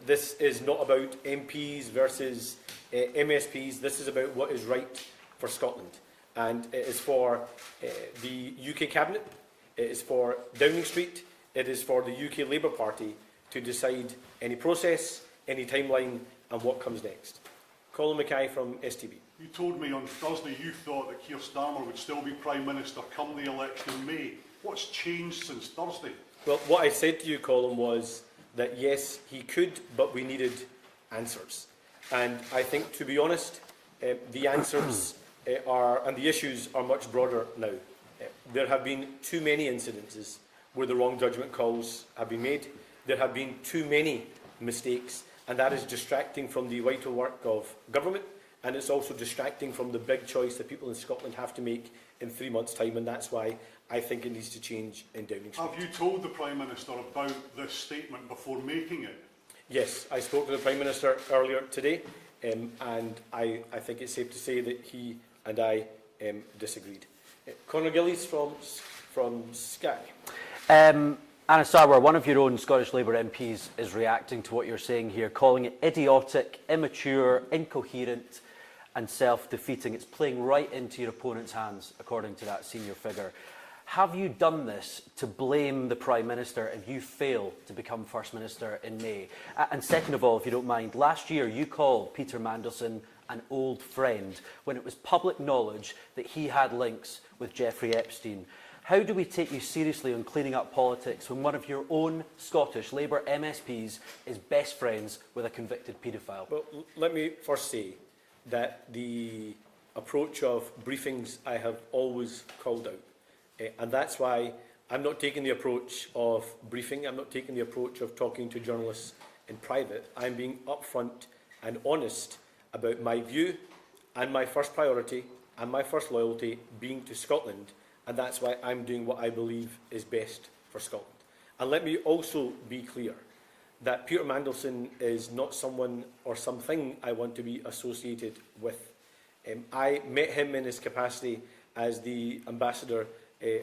This is not about MPs versus MSPs. This is about what is right for Scotland. And it is for the UK Cabinet, it is for Downing Street, it is for the UK Labour Party to decide any process, any timeline and what comes next. Colin Mackay from STB. You told me on Thursday you thought that Keir Starmer would still be Prime Minister come the election in May. What's changed since Thursday? Well, what I said to you, Colin, was that yes, he could, but we needed answers. And I think, to be honest, the answers and the issues are much broader now. There have been too many incidences where the wrong judgment calls have been made. There have been too many mistakes, and that is distracting from the vital work of government, and it's also distracting from the big choice that people in Scotland have to make in 3 months' time, and that's why I think it needs to change in Downing Street. Have you told the Prime Minister about this statement before making it? Yes, I spoke to the Prime Minister earlier today, and I think it's safe to say that he and I disagreed. Conor Gillies from Sky. Anas Sarwar, one of your own Scottish Labour MPs, is reacting to what you're saying here, calling it idiotic, immature, incoherent and self-defeating. It's playing right into your opponent's hands, according to that senior figure. Have you done this to blame the Prime Minister if you fail to become First Minister in May? And second of all, if you don't mind, last year you called Peter Mandelson an old friend when it was public knowledge that he had links with Jeffrey Epstein. How do we take you seriously on cleaning up politics when one of your own Scottish Labour MSPs is best friends with a convicted paedophile? Well, let me first say that the approach of briefings I have always called out. And that's why I'm not taking the approach of briefing, I'm not taking the approach of talking to journalists in private. I'm being upfront and honest about my view and my first priority and my first loyalty being to Scotland, and that's why I'm doing what I believe is best for Scotland. And let me also be clear that Peter Mandelson is not someone or something I want to be associated with. I met him in his capacity as the ambassador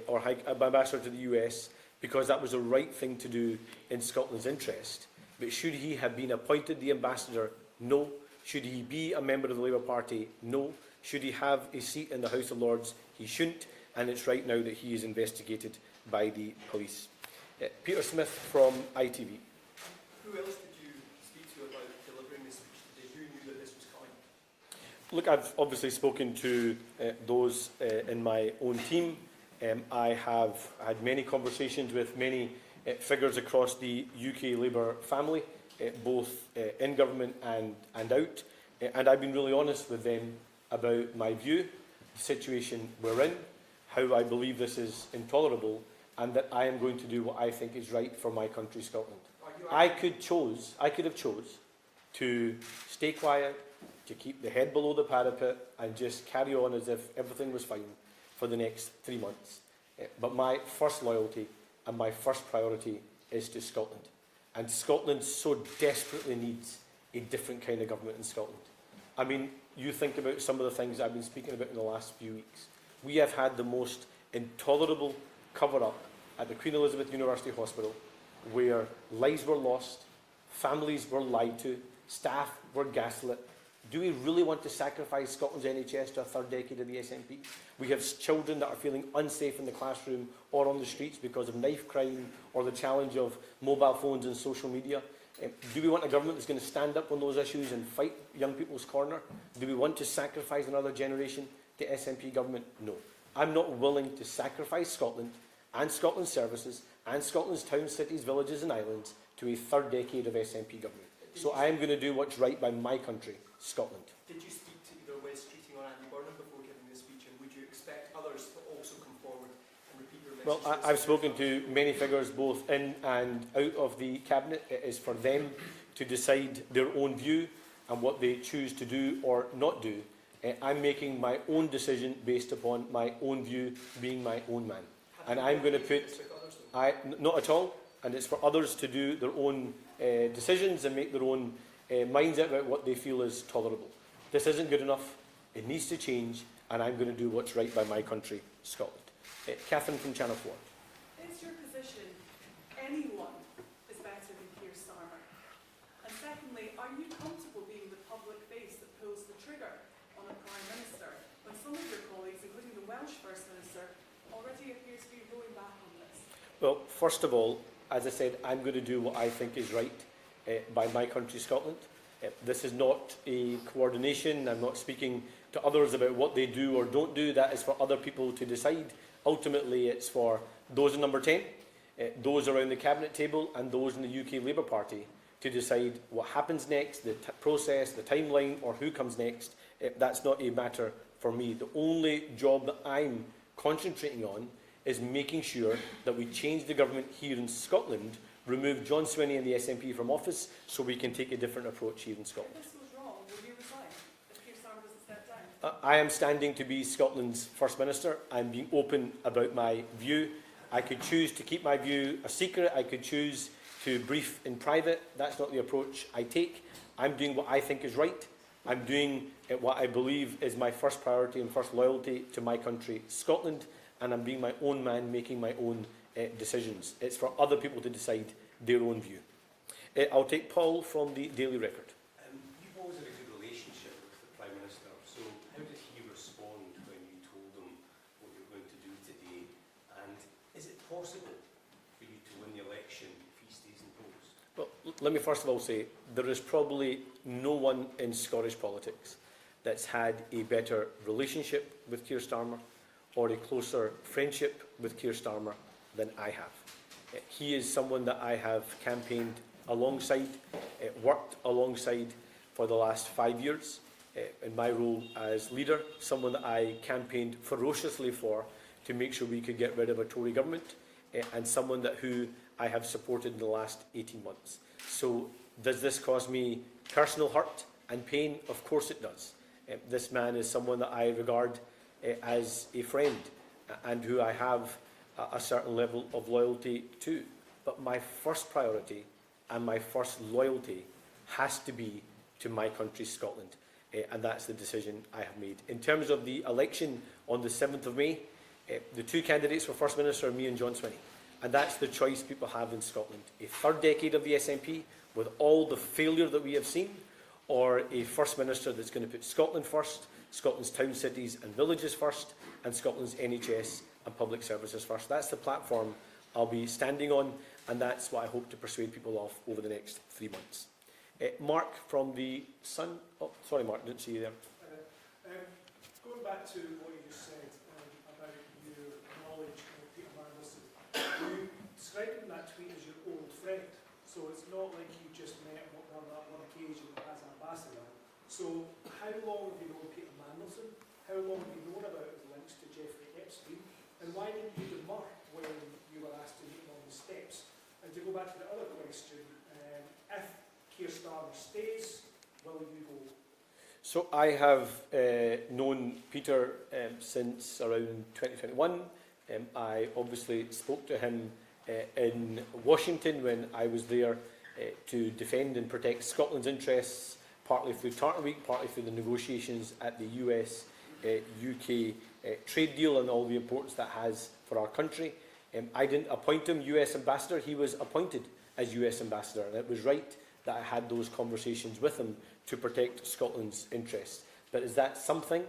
ambassador to the US because that was the right thing to do in Scotland's interest. But should he have been appointed the ambassador? No. Should he be a member of the Labour Party? No. Should he have a seat in the House of Lords? He shouldn't, and it's right now that he is investigated by the police. Peter Smith from ITV. Who else did you speak to about delivering this speech today? Who knew that this was coming? Look, I've obviously spoken to those in my own team. I have had many conversations with many figures across the UK Labour family, both in government and out, and I've been really honest with them about my view, the situation we're in, how I believe this is intolerable, and that I am going to do what I think is right for my country, Scotland. I could have chose to stay quiet, to keep the head below the parapet, and just carry on as if everything was fine for the next 3 months. But my first loyalty and my first priority is to Scotland. And Scotland so desperately needs a different kind of government in Scotland. I mean, you think about some of the things I've been speaking about in the last few weeks. We have had the most intolerable cover-up at the Queen Elizabeth University Hospital, where lives were lost, families were lied to, staff were gaslit. Do we really want to sacrifice Scotland's NHS to a third decade of the SNP? We have children that are feeling unsafe in the classroom or on the streets because of knife crime or the challenge of mobile phones and social media. Do we want a government that's going to stand up on those issues and fight young people's corner? Do we want to sacrifice another generation to SNP government? No. I'm not willing to sacrifice Scotland and Scotland's services and Scotland's towns, cities, villages and islands to a third decade of SNP government. So I am going to do what's right by my country, Scotland. Did you speak to either Wes Streeting or Andy Burnham before giving this speech, and would you expect others to also come forward and repeat your message? Well, I've spoken to many figures both in and out of the Cabinet. It is for them to decide their own view and what they choose to do or not do. I'm making my own decision based upon my own view, being my own man. And I'm going to put... not at all. And it's for others to do their own decisions and make their own minds out about what they feel is tolerable. This isn't good enough. It needs to change, and I'm going to do what's right by my country, Scotland. Catherine from Channel 4. Is your position anyone is better than Keir Starmer? And secondly, are you comfortable being the public face that pulls the trigger on a Prime Minister when some of your colleagues, including the Welsh First Minister, already appears to be rolling back on this? Well, first of all, as I said, I'm going to do what I think is right by my country, Scotland. This is not a coordination. I'm not speaking to others about what they do or don't do. That is for other people to decide. Ultimately, it's for those in number 10, those around the cabinet table and those in the UK Labour Party to decide what happens next, the process, the timeline, or who comes next. That's not a matter for me. The only job that I'm concentrating on is making sure that we change the government here in Scotland, remove John Swinney and the SNP from office so we can take a different approach here in Scotland. If this was wrong, will you resign if Keir Starmer doesn't step down? I am standing to be Scotland's First Minister. I'm being open about my view. I could choose to keep my view a secret. I could choose to brief in private. That's not the approach I take. I'm doing what I think is right. I'm doing what I believe is my first priority and first loyalty to my country, Scotland, and I'm being my own man, making my own decisions. It's for other people to decide their own view. I'll take Paul from the Daily Record. You've always had a good relationship with the Prime Minister, so how did he respond when you told him what you're going to do today? And is it possible for you to win the election if he stays in post? Well, let me first of all say there is probably no one in Scottish politics that's had a better relationship with Keir Starmer or a closer friendship with Keir Starmer than I have. He is someone that I have campaigned alongside, worked alongside for the last 5 years in my role as leader, someone that I campaigned ferociously for to make sure we could get rid of a Tory government, and someone who I have supported in the last 18 months. So does this cause me personal hurt and pain? Of course it does. This man is someone that I regard as a friend and who I have a certain level of loyalty to. But my first priority and my first loyalty has to be to my country, Scotland. And that's the decision I have made. In terms of the election on the 7th of May, the two candidates for First Minister are me and John Swinney. And that's the choice people have in Scotland. A third decade of the SNP with all the failure that we have seen, or a First Minister that's going to put Scotland first, Scotland's towns, cities and villages first, and Scotland's NHS and public services first. That's the platform I'll be standing on, and that's what I hope to persuade people of over the next 3 months. Mark from the Sun. Oh, sorry, Mark, didn't see you there. Going back to what you just said about your knowledge of Peter Mandelson, you described in that tweet as your old friend. So it's not like you just met on that one occasion as ambassador. So how long have you known Peter Mandelson? How long have you known about his links to Jeffrey Epstein? And why didn't you demur when you were asked to meet him on the steps? And to go back to the other question, if Keir Starmer stays, will you go? So I have known Peter since around 2021. I obviously spoke to him in Washington when I was there to defend and protect Scotland's interests, partly through Tartan Week, partly through the negotiations at the US-UK trade deal and all the importance that has for our country. I didn't appoint him US ambassador, he was appointed as US ambassador, and it was right that I had those conversations with him to protect Scotland's interests. But is that someone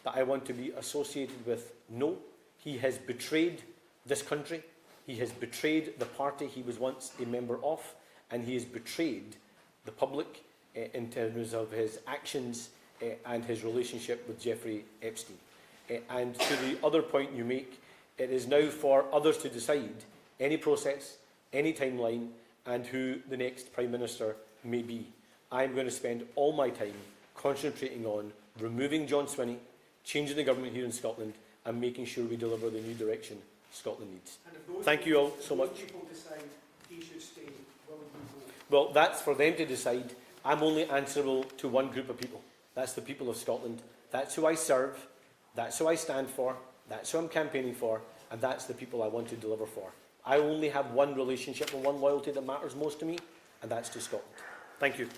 that I want to be associated with? No. He has betrayed this country. He has betrayed the party he was once a member of, and he has betrayed the public in terms of his actions and his relationship with Jeffrey Epstein. And to the other point you make, it is now for others to decide any process, any timeline, and who the next Prime Minister may be. I'm going to spend all my time concentrating on removing John Swinney, changing the government here in Scotland, and making sure we deliver the new direction Scotland needs. Thank you all so much. If people decide he should stay, will you go? Well, that's for them to decide. I'm only answerable to one group of people. That's the people of Scotland. That's who I serve. That's who I stand for. That's who I'm campaigning for. And that's the people I want to deliver for. I only have one relationship and one loyalty that matters most to me, and that's to Scotland. Thank you.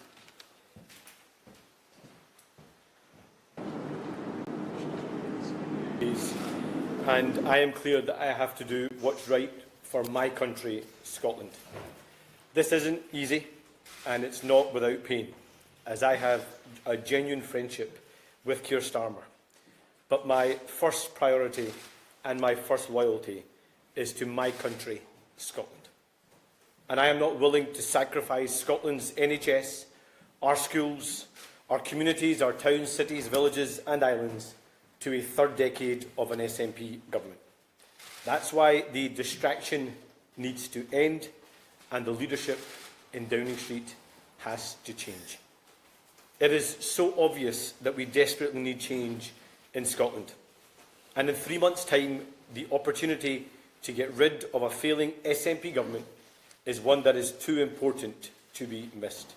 And I am clear that I have to do what's right for my country, Scotland. This isn't easy. and it's not without pain, as I have a genuine friendship with Keir Starmer. But my first priority and my first loyalty is to my country, Scotland. And I am not willing to sacrifice Scotland's NHS, our schools, our communities, our towns, cities, villages and islands to a third decade of an SNP government. That's why the distraction needs to end and the leadership in Downing Street has to change. It is so obvious that we desperately need change in Scotland. And in 3 months' time, the opportunity to get rid of a failing SNP government is one that is too important to be missed.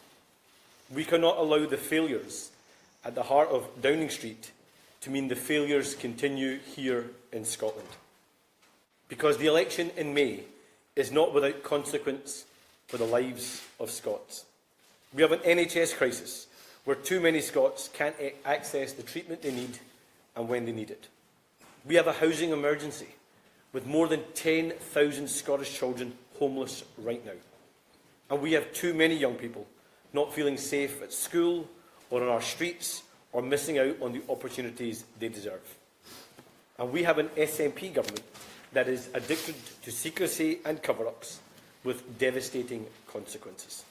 We cannot allow the failures at the heart of Downing Street to mean the failures continue here in Scotland. Because the election in May is not without consequence for the lives of Scots. We have an NHS crisis where too many Scots can't access the treatment they need and when they need it. We have a housing emergency with more than 10,000 Scottish children homeless right now. And we have too many young people not feeling safe at school or on our streets or missing out on the opportunities they deserve. And we have an SNP government that is addicted to secrecy and cover-ups with devastating consequences.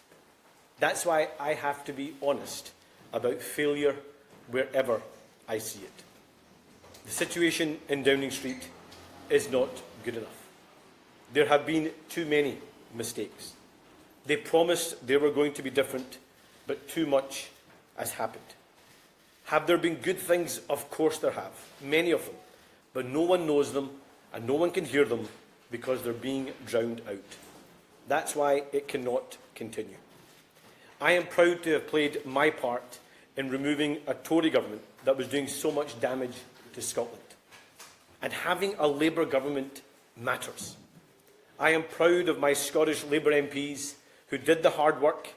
That's why I have to be honest about failure wherever I see it. The situation in Downing Street is not good enough. There have been too many mistakes. They promised they were going to be different, but too much has happened. Have there been good things? Of course there have, many of them, but no one knows them and no one can hear them because they're being drowned out. That's why it cannot continue. I am proud to have played my part in removing a Tory government that was doing so much damage to Scotland. And having a Labour government matters. I am proud of my Scottish Labour MPs who did the hard work,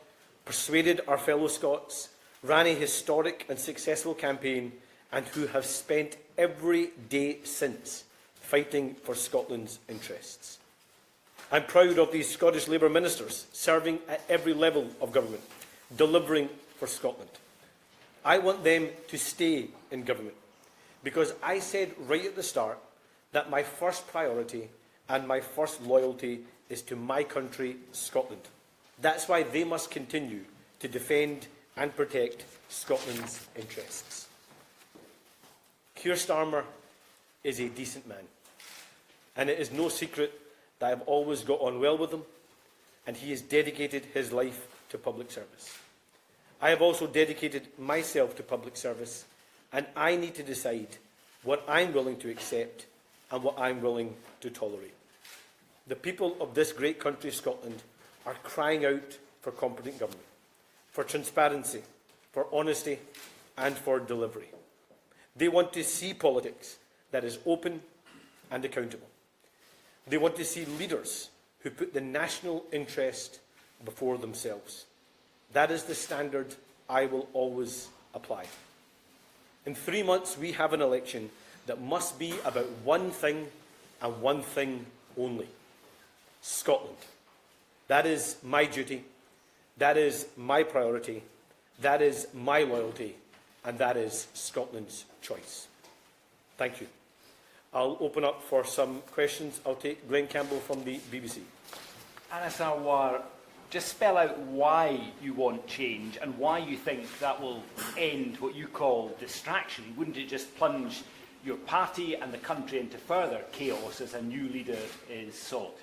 persuaded our fellow Scots, ran a historic and successful campaign, and who have spent every day since fighting for Scotland's interests. I'm proud of these Scottish Labour ministers serving at every level of government, delivering for Scotland. I want them to stay in government because I said right at the start that my first priority and my first loyalty is to my country, Scotland. That's why they must continue to defend and protect Scotland's interests. Keir Starmer is a decent man, and it is no secret that I have always got on well with him, and he has dedicated his life to public service. I have also dedicated myself to public service, and I need to decide what I'm willing to accept and what I'm willing to tolerate. The people of this great country, Scotland, are crying out for competent government, for transparency, for honesty and for delivery. They want to see politics that is open and accountable. They want to see leaders who put the national interest before themselves. That is the standard I will always apply. In 3 months, we have an election that must be about one thing and one thing only: Scotland. That is my duty, that is my priority, that is my loyalty, and that is Scotland's choice. Thank you. I'll open up for some questions. I'll take Glenn Campbell from the BBC. Anas Sarwar, just spell out why you want change and why you think that will end what you call distraction. Wouldn't it just plunge your party and the country into further chaos as a new leader is sought?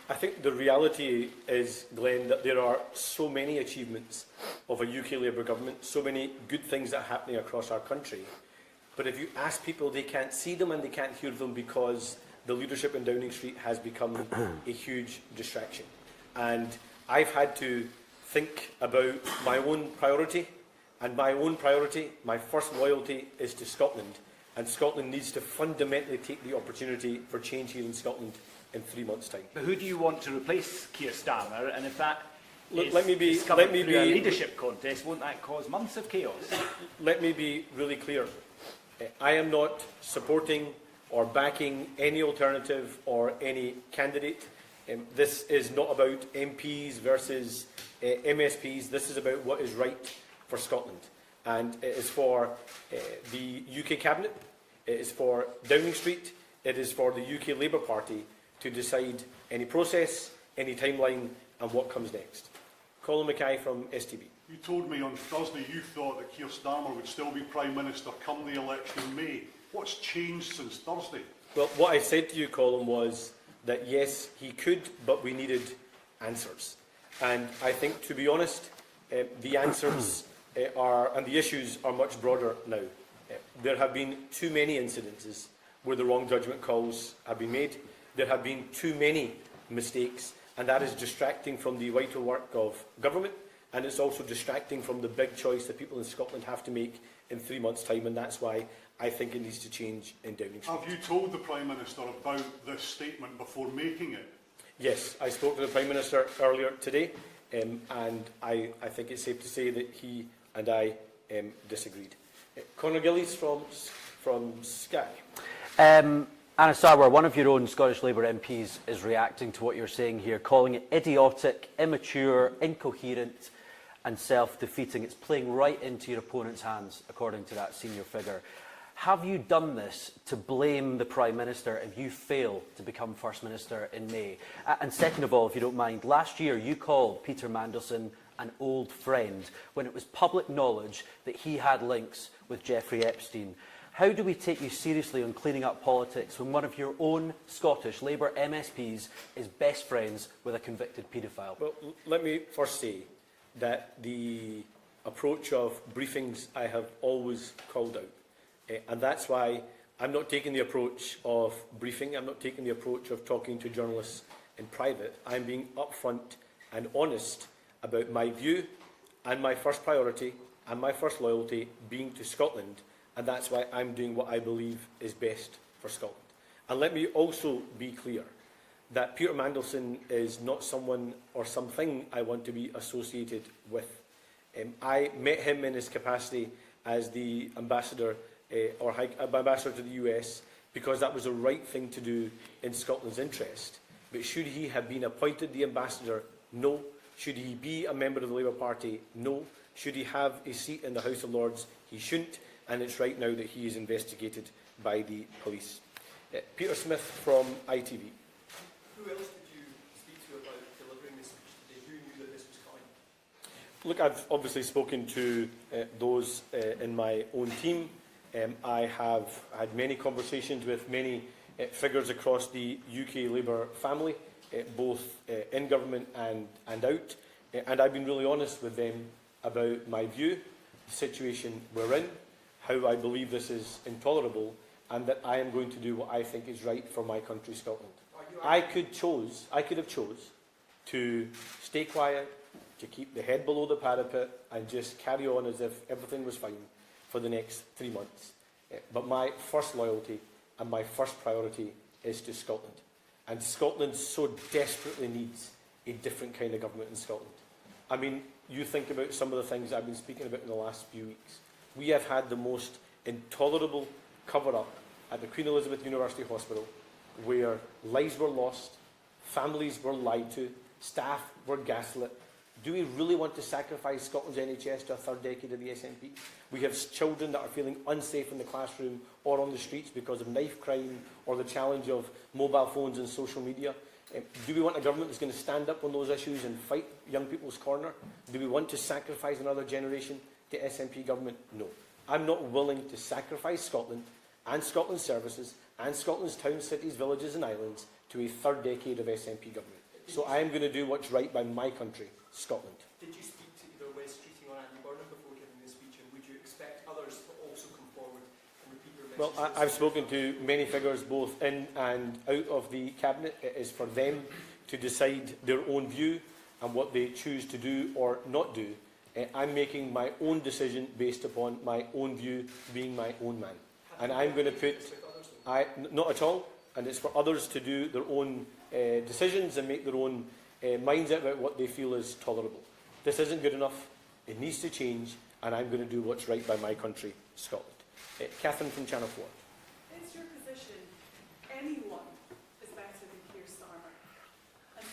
I think the reality is, Glenn, that there are so many achievements of a UK Labour government, so many good things that are happening across our country. But if you ask people, they can't see them and they can't hear them because the leadership in Downing Street has become a huge distraction. And I've had to think about my own priority, and my own priority, my first loyalty, is to Scotland. And Scotland needs to fundamentally take the opportunity for change here in Scotland in 3 months' time. But who do you want to replace Keir Starmer? And if that Look, is let me be discovered through a leadership contest, won't that cause months of chaos? Let me be really clear. I am not supporting or backing any alternative or any candidate. This is not about MPs versus MSPs. This is about what is right for Scotland. And it is for the UK Cabinet, it is for Downing Street, it is for the UK Labour Party to decide any process, any timeline and what comes next. Colin Mackay from STB. You told me on Thursday you thought that Keir Starmer would still be Prime Minister come the election in May. What's changed since Thursday? Well, what I said to you, Colin, was that yes, he could, but we needed answers. And I think, to be honest, the answers and the issues are much broader now. There have been too many incidences where the wrong judgment calls have been made. There have been too many mistakes, and that is distracting from the vital work of government, and it's also distracting from the big choice that people in Scotland have to make in 3 months' time, and that's why I think it needs to change in Downing Street. Have you told the Prime Minister about this statement before making it? Yes, I spoke to the Prime Minister earlier today, and I think it's safe to say that he and I disagreed. Conor Gillies from Sky. Anas Sarwar, one of your own Scottish Labour MPs, is reacting to what you're saying here, calling it idiotic, immature, incoherent and self-defeating. It's playing right into your opponent's hands, according to that senior figure. Have you done this to blame the Prime Minister if you fail to become First Minister in May? And second of all, if you don't mind, last year you called Peter Mandelson an old friend when it was public knowledge that he had links with Jeffrey Epstein. How do we take you seriously on cleaning up politics when one of your own Scottish Labour MSPs is best friends with a convicted paedophile? Well, let me first say that the approach of briefings I have always called out. And that's why I'm not taking the approach of briefing, I'm not taking the approach of talking to journalists in private. I'm being upfront and honest about my view and my first priority and my first loyalty being to Scotland, and that's why I'm doing what I believe is best for Scotland. And let me also be clear that Peter Mandelson is not someone or something I want to be associated with. I met him in his capacity as the ambassador ambassador to the US because that was the right thing to do in Scotland's interest. But should he have been appointed the ambassador? No. Should he be a member of the Labour Party? No. Should he have a seat in the House of Lords? He shouldn't, and it's right now that he is investigated by the police. Peter Smith from ITV. Who else did you speak to about delivering this speech today? Who knew that this was coming? Look, I've obviously spoken to those in my own team. I have had many conversations with many figures across the UK Labour family, both in government and out. And I've been really honest with them about my view, the situation we're in, how I believe this is intolerable, and that I am going to do what I think is right for my country, Scotland. I could have chose to stay quiet, to keep the head below the parapet, and just carry on as if everything was fine for the next 3 months. But my first loyalty and my first priority is to Scotland. And Scotland so desperately needs a different kind of government in Scotland. I mean, you think about some of the things I've been speaking about in the last few weeks. We have had the most intolerable cover-up at the Queen Elizabeth University Hospital, where lives were lost, families were lied to, staff were gaslit. Do we really want to sacrifice Scotland's NHS to a third decade of the SNP? We have children that are feeling unsafe in the classroom or on the streets because of knife crime or the challenge of mobile phones and social media. Do we want a government that's going to stand up on those issues and fight young people's corner? Do we want to sacrifice another generation to SNP government? No. I'm not willing to sacrifice Scotland and Scotland's services and Scotland's towns, cities, villages and islands to a third decade of SNP government. So I am going to do what's right by my country, Scotland. Did you speak to either West Streeting or Andy Burnham before giving this speech, and would you expect others to also come forward and repeat your message? Well, I've spoken to many figures both in and out of the Cabinet. It is for them to decide their own view and what they choose to do or not do. I'm making my own decision based upon my own view, being my own man. And I'm going to put... not at all. And it's for others to do their own decisions and make their own minds up about what they feel is tolerable. This isn't good enough. It needs to change, and I'm going to do what's right by my country, Scotland. Catherine from Channel 4. Is your position anyone is better than Keir Starmer? And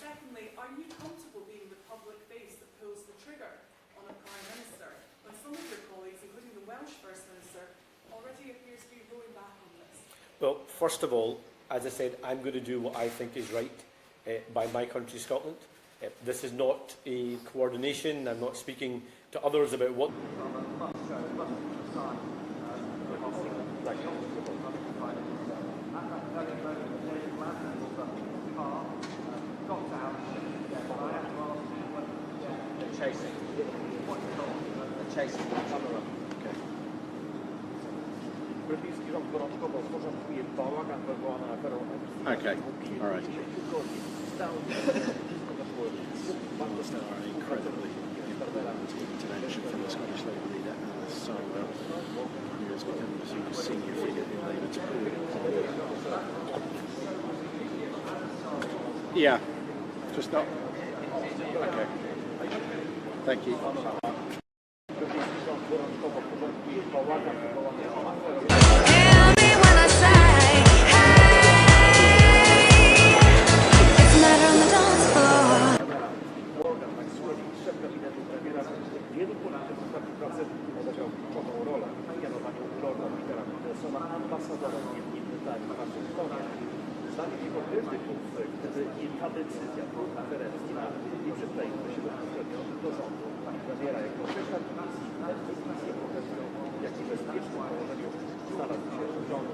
Well, first of all, as I said, I'm going to do what I think is right by my country, Scotland. This is not a coordination. I'm not speaking to others about what... Okay, all right. An incredibly important intervention from the Scottish Labour leader, Anas Sarwar, who has become the senior figure in Labour to call. Yeah, just not. Okay. Thank you. Wielu polityków taki facet odegrał kluczową rolę w mianowaniu Lorda Petera Andersona ambasadorem Wielkiej w Waszyngtonie. Zdaniem jego krytyków, gdyby nie ta decyzja po konferencji nie przyklejmy się bezpośrednio do rządu pani premiera. Jak określa BBC, decyzje pokazują, w jak niebezpiecznym położeniu znalazł się rząd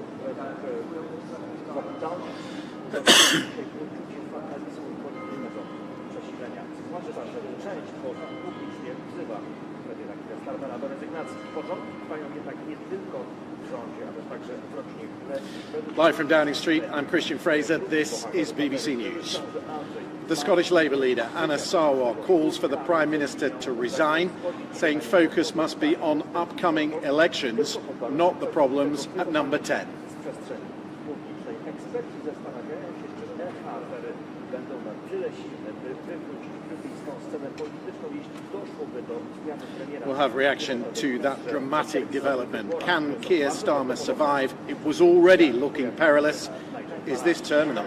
w kapitalnym poczucie fatalizmu i politycznego przesilenia. Zwłaszcza, że część posłów publicznie wzywa premiera Keira Starmera do rezygnacji. Porządki trwają jednak nie tylko w rządzie, ale także w rodzinie królewskiej. Live from Downing Street, I'm Christian Fraser. This is BBC News. The Scottish Labour leader, Anas Sarwar, calls for the Prime Minister to resign, saying focus must be on upcoming elections, not the problems at number 10. Eksperci zastanawiają się, czy te afery będą na tyle silne, by wywrócić brytyjską scenę polityczną, jeśli doszłoby do zmiany premiera. We'll have reaction to that dramatic development. Can Keir Starmer survive? It was already looking perilous. Is this terminal?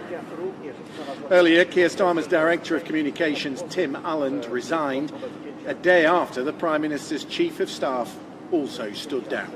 Earlier, Keir Starmer's Director of Communications, Tim Allen, resigned a day after the Prime Minister's Chief of Staff also stood down.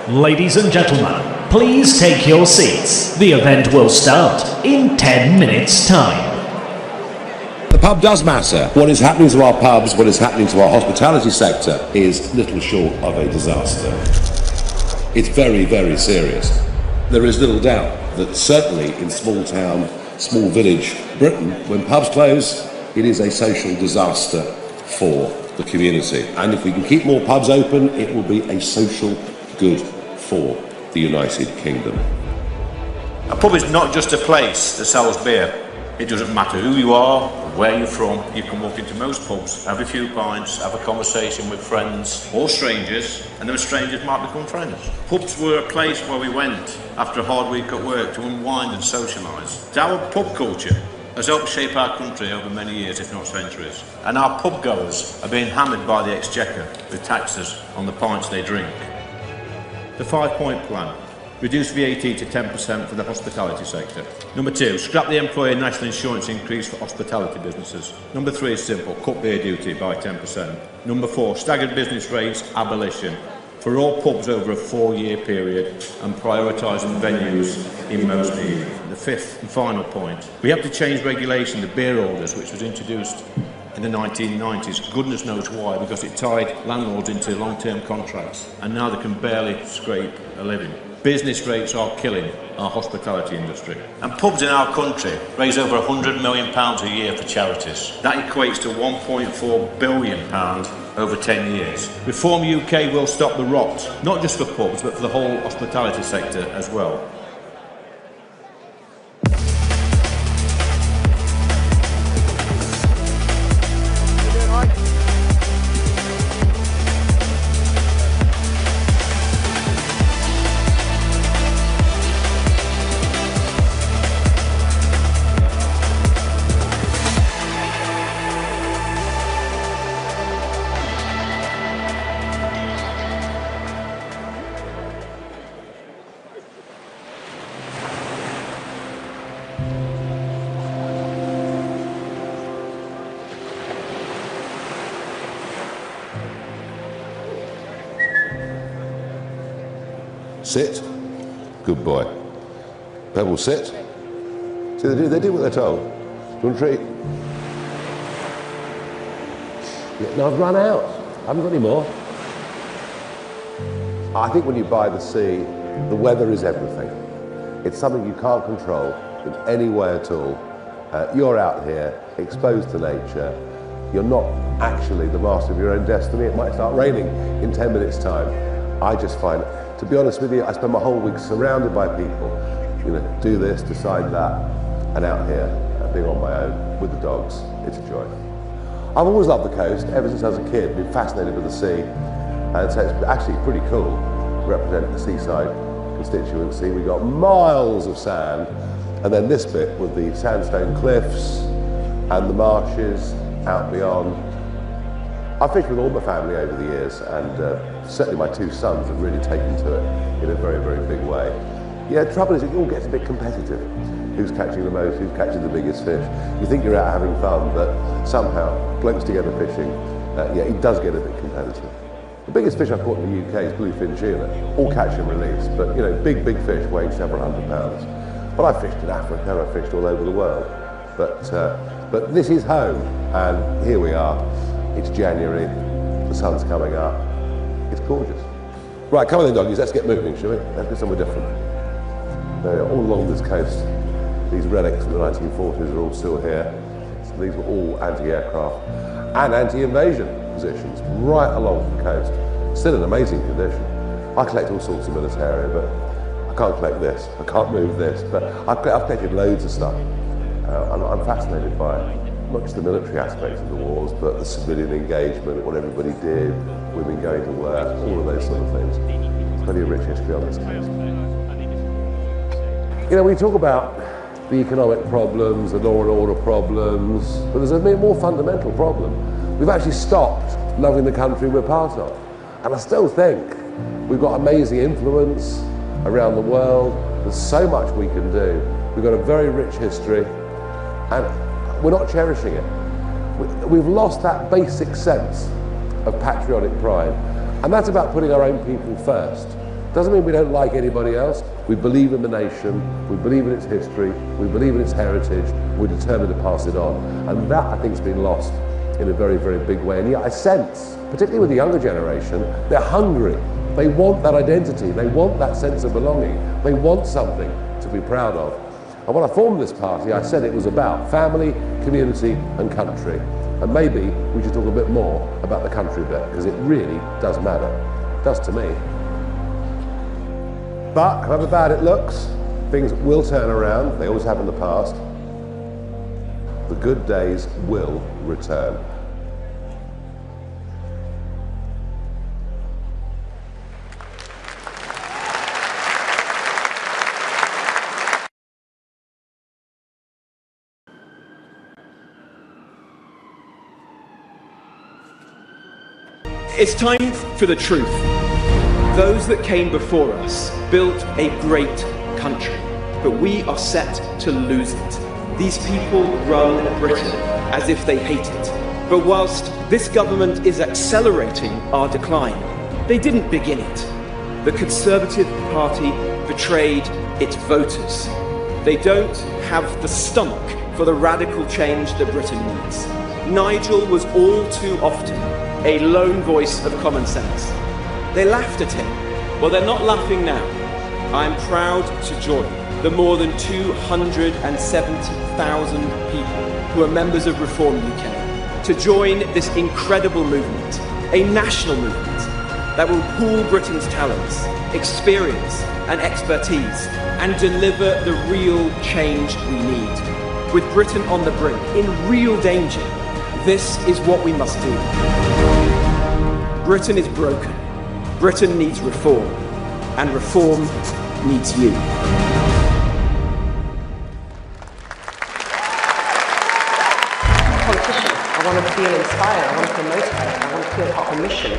Ladies and gentlemen, please take your seats. The event will start in 10 minutes' time. The pub does matter. What is happening to our pubs, what is happening to our hospitality sector is little short of a disaster. It's very, very serious. There is little doubt that certainly in small town, small village Britain, when pubs close, it is a social disaster for the community. And if we can keep more pubs open, it will be a social good for the United Kingdom. A pub is not just a place that sells beer. It doesn't matter who you are, where you're from, you can walk into most pubs, have a few pints, have a conversation with friends or strangers, and those strangers might become friends. Pubs were a place where we went after a hard week at work to unwind and socialise. Our pub culture has helped shape our country over many years, if not centuries. And our pub goers are being hammered by the Exchequer with taxes on the pints they drink. The 5-point plan. Reduce VAT to 10% for the hospitality sector. Number 2, scrap the employer national insurance increase for hospitality businesses. Number 3 is simple, cut beer duty by 10%. Number 4, staggered business rates abolition for all pubs over a 4-year period and prioritising venues in most need. The 5th and final point, we have to change regulation of beer orders, which was introduced in the 1990s. Goodness knows why, because it tied landlords into long-term contracts and now they can barely scrape a living. Business rates are killing our hospitality industry. And pubs in our country raise over £100 million a year for charities. That equates to £1.4 billion over 10 years. Reform UK will stop the rot, not just for pubs, but for the whole hospitality sector as well. Sit. Good boy. Pebble, sit. See, they do what they're told. Do you want a treat? Yeah, no, I've run out. I haven't got any more. I think when you buy the sea, the weather is everything. It's something you can't control in any way at all. You're out here, exposed to nature. You're not actually the master of your own destiny. It might start raining in 10 minutes' time. I just find, to be honest with you, I spend my whole week surrounded by people. You know, do this, decide that, and out here, being on my own with the dogs. It's a joy. I've always loved the coast, ever since I was a kid, been fascinated with the sea, and so it's actually pretty cool to represent the seaside constituency. We've got miles of sand, and then this bit with the sandstone cliffs and the marshes out beyond. I've fished with all my family over the years, and certainly my 2 sons have really taken to it in a very, very big way. Yeah, the trouble is it all gets a bit competitive. Who's catching the most, who's catching the biggest fish. You think you're out having fun, but somehow, blokes together fishing, yeah, it does get a bit competitive. The biggest fish I've caught in the UK is bluefin tuna, all catch and release, but you know, big fish weighing several £100. But I've fished in Africa, I've fished all over the world. But this is home, and here we are. It's January, the sun's coming up, it's gorgeous. Right, come on then doggies, let's get moving, shall we? Let's go somewhere different. All along this coast, these relics from the 1940s are all still here. So these were all anti-aircraft and anti-invasion positions right along the coast. Still in amazing condition. I collect all sorts of militaria, but I can't collect this, I can't move this, but I've collected loads of stuff. I'm fascinated by not just the military aspects of the wars, but the civilian engagement, what everybody did, women going to work, all of those sort of things. It's plenty of rich history on this coast. You know, we talk about the economic problems, the law and order problems, but there's a more fundamental problem. We've actually stopped loving the country we're part of. And I still think we've got amazing influence around the world. There's so much we can do. We've got a very rich history, and we're not cherishing it. We've lost that basic sense of patriotic pride, and that's about putting our own people first. Doesn't mean we don't like anybody else. We believe in the nation, we believe in its history, we believe in its heritage, we're determined to pass it on. And that, I think, has been lost in a very, very big way. And yet I sense, particularly with the younger generation, they're hungry. They want that identity, they want that sense of belonging, they want something to be proud of. And when I formed this party, I said it was about family, community and country. And maybe we should talk a bit more about the country bit, because it really does matter. It does to me. But however bad it looks, things will turn around. They always have in the past. The good days will return. It's time for the truth. Those that came before us built a great country, but we are set to lose it. These people run Britain as if they hate it. But whilst this government is accelerating our decline, they didn't begin it. The Conservative Party betrayed its voters. They don't have the stomach for the radical change that Britain needs. Nigel was all too often a lone voice of common sense. They laughed at him. Well, they're not laughing now. I'm proud to join the more than 270,000 people who are members of Reform UK to join this incredible movement, a national movement that will pool Britain's talents, experience and expertise and deliver the real change we need. With Britain on the brink, in real danger, this is what we must do. Britain is broken. Britain needs reform, and reform needs you. Politician. I want to feel inspired, I want to feel motivated, I want to feel part of a mission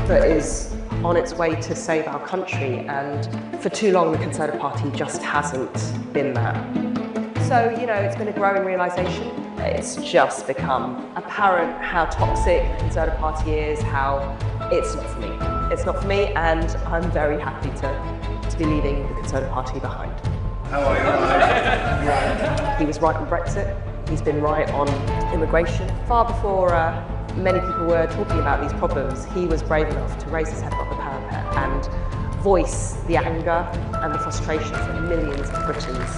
that is on its way to save our country, and for too long the Conservative Party just hasn't been that. So, you know, it's been a growing realisation. It's just become apparent how toxic the Conservative Party is, how it's not for me. It's not for me, and I'm very happy to be leaving the Conservative Party behind. How are you? He was right on Brexit. He's been right on immigration. Far before many people were talking about these problems, he was brave enough to raise his head above the parapet and voice the anger and the frustrations of millions of Britons.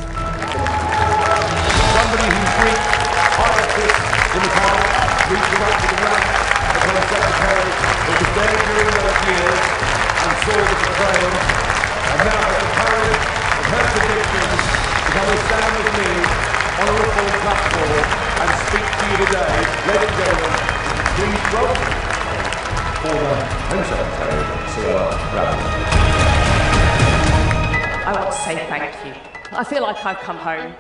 Somebody who's reached higher pitch in the past, reaching up to the rank as Home Secretary, who was there during those years and saw the betrayal, and now has the courage of her convictions to come and stand with me on a Reform platform and speak to you today. Ladies and gentlemen, please welcome former Home Secretary, Sarwar. I want to say thank you. I feel like I've come home.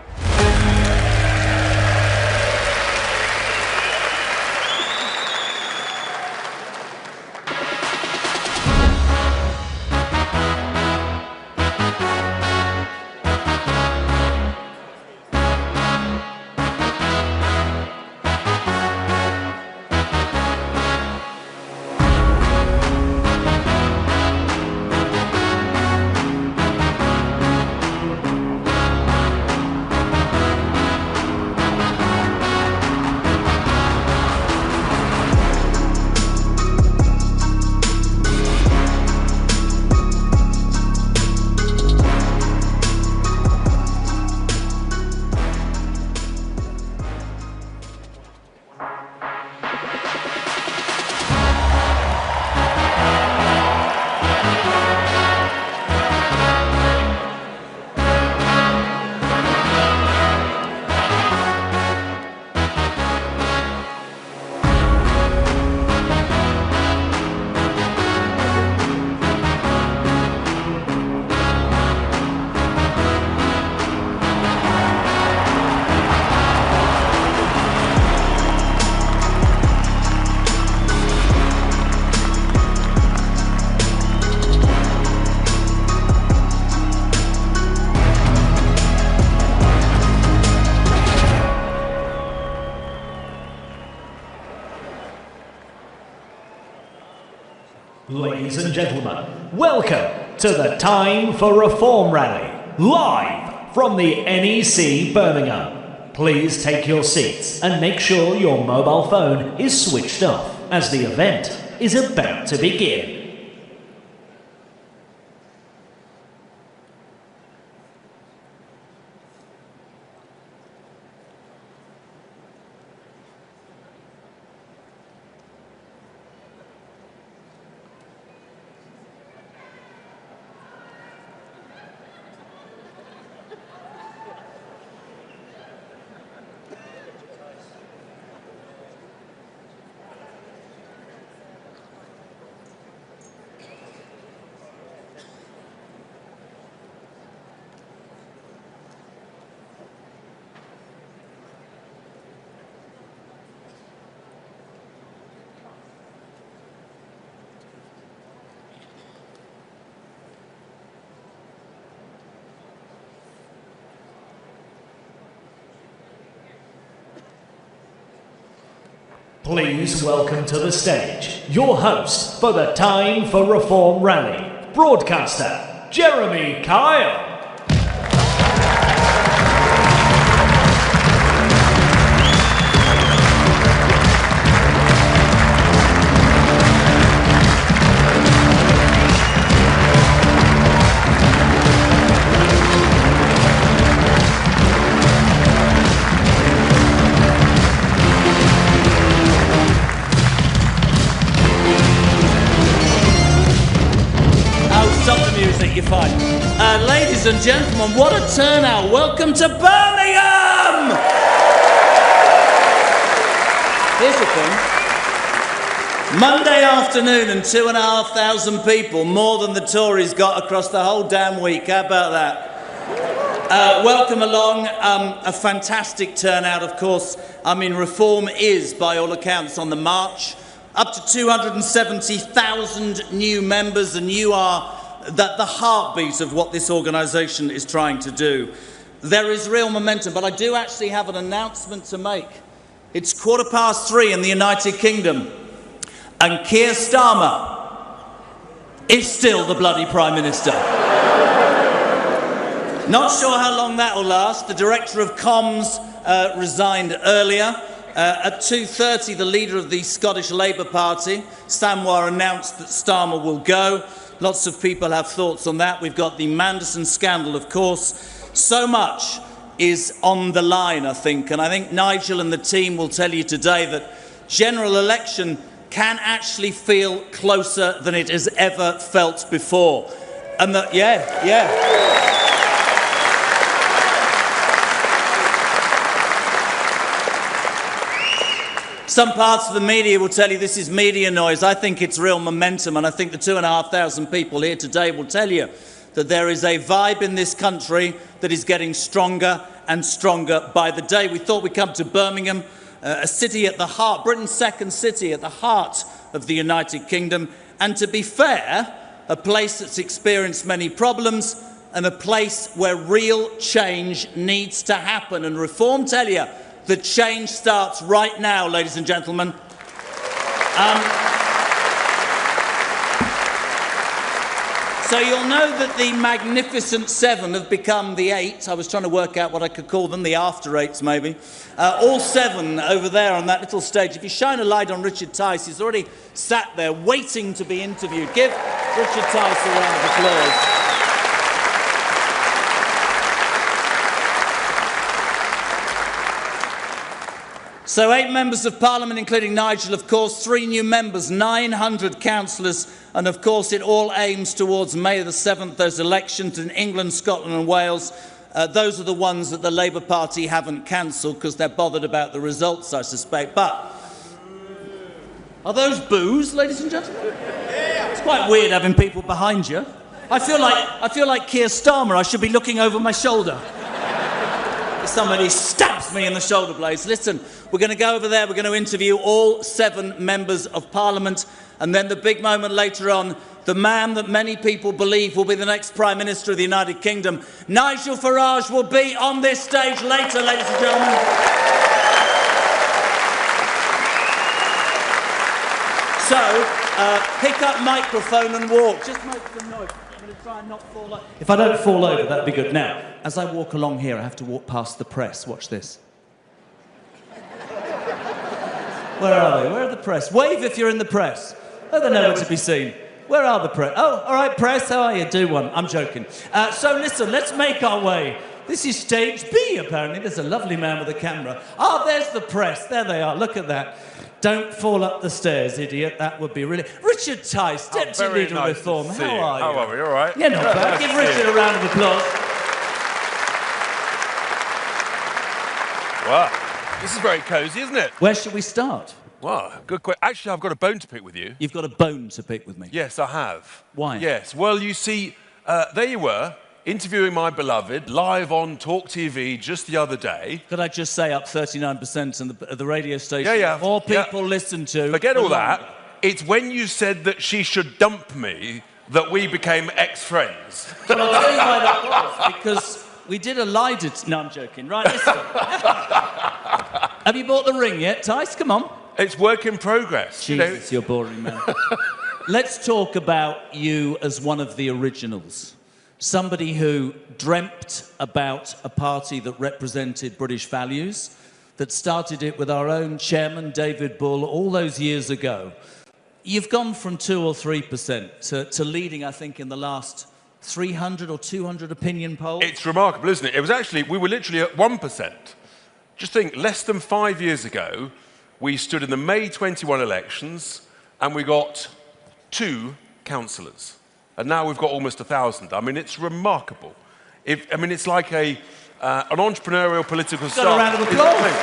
Ladies and gentlemen, welcome to the Time for Reform rally, live from the NEC Birmingham. Please take your seats and make sure your mobile phone is switched off, as the event is about to begin. Please welcome to the stage your host for the Time for Reform rally, broadcaster Jeremy Kyle. Ladies and gentlemen, what a turnout. Welcome to Birmingham! Here's the thing. Monday afternoon and 2,500 people, more than the Tories got across the whole damn week. How about that? Welcome along. A fantastic turnout, of course. I mean, reform is, by all accounts, on the march. Up to 270,000 new members, and you are the heartbeat of what this organisation is trying to do. There is real momentum, but I do actually have an announcement to make. It's 3:15 in the United Kingdom, and Keir Starmer is still the bloody Prime Minister. Not sure how long that will last. The Director of Comms resigned earlier. At 2:30, the leader of the Scottish Labour Party, Sarwar, announced that Starmer will go. Lots of people have thoughts on that. We've got the Manderson scandal, of course. So much is on the line, I think. And I think Nigel and the team will tell you today that general election can actually feel closer than it has ever felt before. And that, yeah. Some parts of the media will tell you this is media noise. I think it's real momentum, and I think the 2,500 people here today will tell you that there is a vibe in this country that is getting stronger and stronger by the day. We thought we'd come to Birmingham, a city at the heart, Britain's second city at the heart of the United Kingdom, and to be fair, a place that's experienced many problems and a place where real change needs to happen. And reform tell you the change starts right now, ladies and gentlemen. So you'll know that the Magnificent Seven have become the Eight. I was trying to work out what I could call them, the After Eights maybe. All seven over there on that little stage. If you shine a light on Richard Tice, he's already sat there waiting to be interviewed. Give Richard Tice a round of applause. So 8 members of Parliament, including Nigel, of course, 3 new members, 900 councillors, and of course it all aims towards May the 7th, those elections in England, Scotland and Wales. Those are the ones that the Labour Party haven't cancelled because they're bothered about the results, I suspect. But are those boos, ladies and gentlemen? It's quite weird having people behind you. I feel like Keir Starmer. I should be looking over my shoulder. Somebody stabs me in the shoulder blades. Listen, we're going to go over there, we're going to interview all 7 members of Parliament, and then the big moment later on, the man that many people believe will be the next Prime Minister of the United Kingdom, Nigel Farage, will be on this stage later, ladies and gentlemen. So, pick up microphone and walk. Just make some noise. I'm going to try and not fall over. If I don't fall over, that'd be good. Now, as I walk along here, I have to walk past the press. Watch this. Where are they? Where are the press? Wave if you're in the press. Oh, they're nowhere to be seen. Where are the press? Oh, all right, press, how are you? Do one. I'm joking. So listen, let's make our way. This is stage B, apparently. There's a lovely man with a camera. Ah, there's the press. There they are. Look at that. Don't fall up the stairs, idiot. That would be really... Richard Tice, Deputy Leader of Reform. How are you? How are we? All right? Yeah, not bad. Give Richard a round of applause. Wow. This is very cosy, isn't it? Where should we start? Wow, good question. Actually, I've got a bone to pick with you. You've got a bone to pick with me? Yes, I have. Why? Yes. Well, you see, there you were, interviewing my beloved live on Talk TV just the other day. Could I just say up 39% of the radio station? Yeah. More people listen to. Forget all that. It's when you said that she should dump me that we became ex-friends. Well, I'll tell you why that was. Because we did a live... No, I'm joking. Right, listen. Have you bought the ring yet, Tice? Come on. It's work in progress. Jesus, you're boring, man. Let's talk about you as one of the originals. Somebody who dreamt about a party that represented British values, that started it with our own chairman, David Bull, all those years ago. You've gone from 2 or 3% to leading, I think, in the last 300 or 200 opinion polls. It's remarkable, isn't it? It was actually, we were literally at 1%. Just think, less than 5 years ago, we stood in the May 21 elections and we got 2 councillors. And now we've got almost 1,000. I mean, it's remarkable. It's like an entrepreneurial political start. Got a round of applause.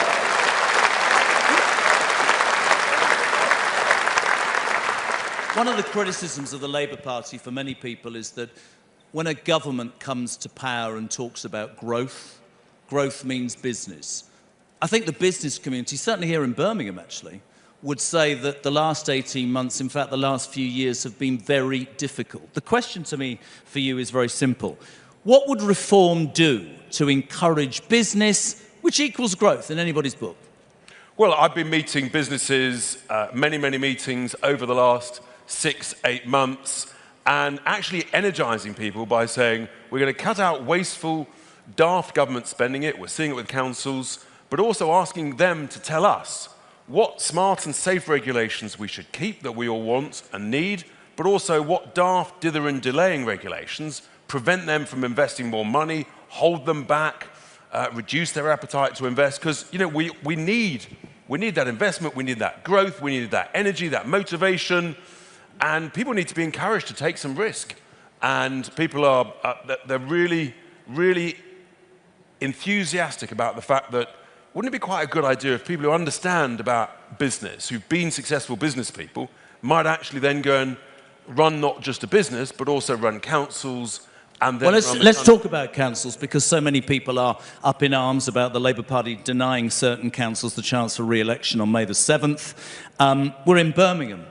One of the criticisms of the Labour Party for many people is that when a government comes to power and talks about growth, growth means business. I think the business community, certainly here in Birmingham actually, would say that the last 18 months, in fact the last few years, have been very difficult. The question to me for you is very simple. What would reform do to encourage business, which equals growth in anybody's book? Well, I've been meeting businesses, many meetings over the last 6-8 months, and actually energising people by saying, we're going to cut out wasteful, daft government spending it, we're seeing it with councils, but also asking them to tell us what smart and safe regulations we should keep that we all want and need, but also what daft, dither and delaying regulations prevent them from investing more money, hold them back, reduce their appetite to invest, because we need that investment, we need that growth, we need that energy, that motivation, and people need to be encouraged to take some risk. And people are they're really enthusiastic about the fact that wouldn't it be quite a good idea if people who understand about business, who've been successful business people, might actually then go and run not just a business, but also run councils and then... Well, let's talk about councils, because so many people are up in arms about the Labour Party denying certain councils the chance for re-election on May the 7th. We're in Birmingham,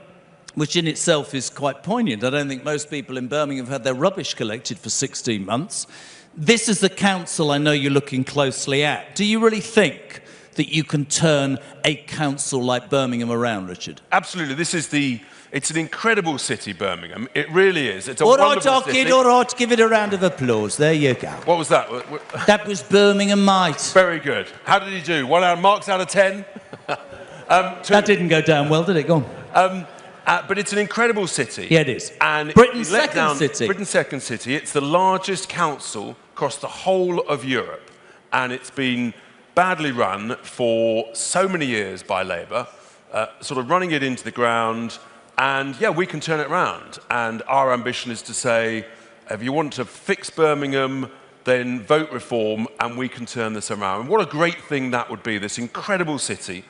which in itself is quite poignant. I don't think most people in Birmingham have had their rubbish collected for 16 months. This is the council I know you're looking closely at. Do you really think that you can turn a council like Birmingham around, Richard? Absolutely. It's an incredible city, Birmingham. It really is. It's a all wonderful right, city. All right, give it a round of applause. There you go. What was that? That was Birmingham, mate. Very good. How did he do? 1 marks out of 10? That didn't go down well, did it? Go on. But it's an incredible city. Yeah, it is. And Britain's second city. Britain's second city. It's the largest council across the whole of Europe. And it's been badly run for so many years by Labour, sort of running it into the ground. And yeah, we can turn it around. And our ambition is to say, if you want to fix Birmingham, then vote reform and we can turn this around. And what a great thing that would be, this incredible city.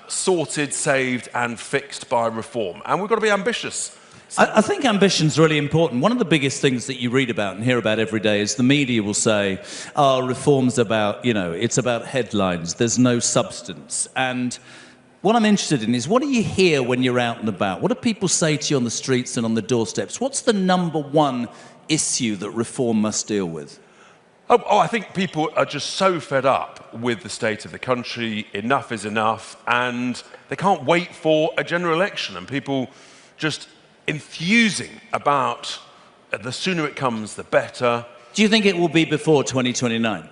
Sorted, saved and fixed by reform. And we've got to be ambitious. I think ambition's really important. One of the biggest things that you read about and hear about every day is the media will say, oh, reform's about, it's about headlines. There's no substance. And what I'm interested in is, what do you hear when you're out and about? What do people say to you on the streets and on the doorsteps? What's the #1 issue that reform must deal with? Oh, I think people are just so fed up with the state of the country. Enough is enough. And they can't wait for a general election. And people just enthusing about the sooner it comes, the better. Do you think it will be before 2029?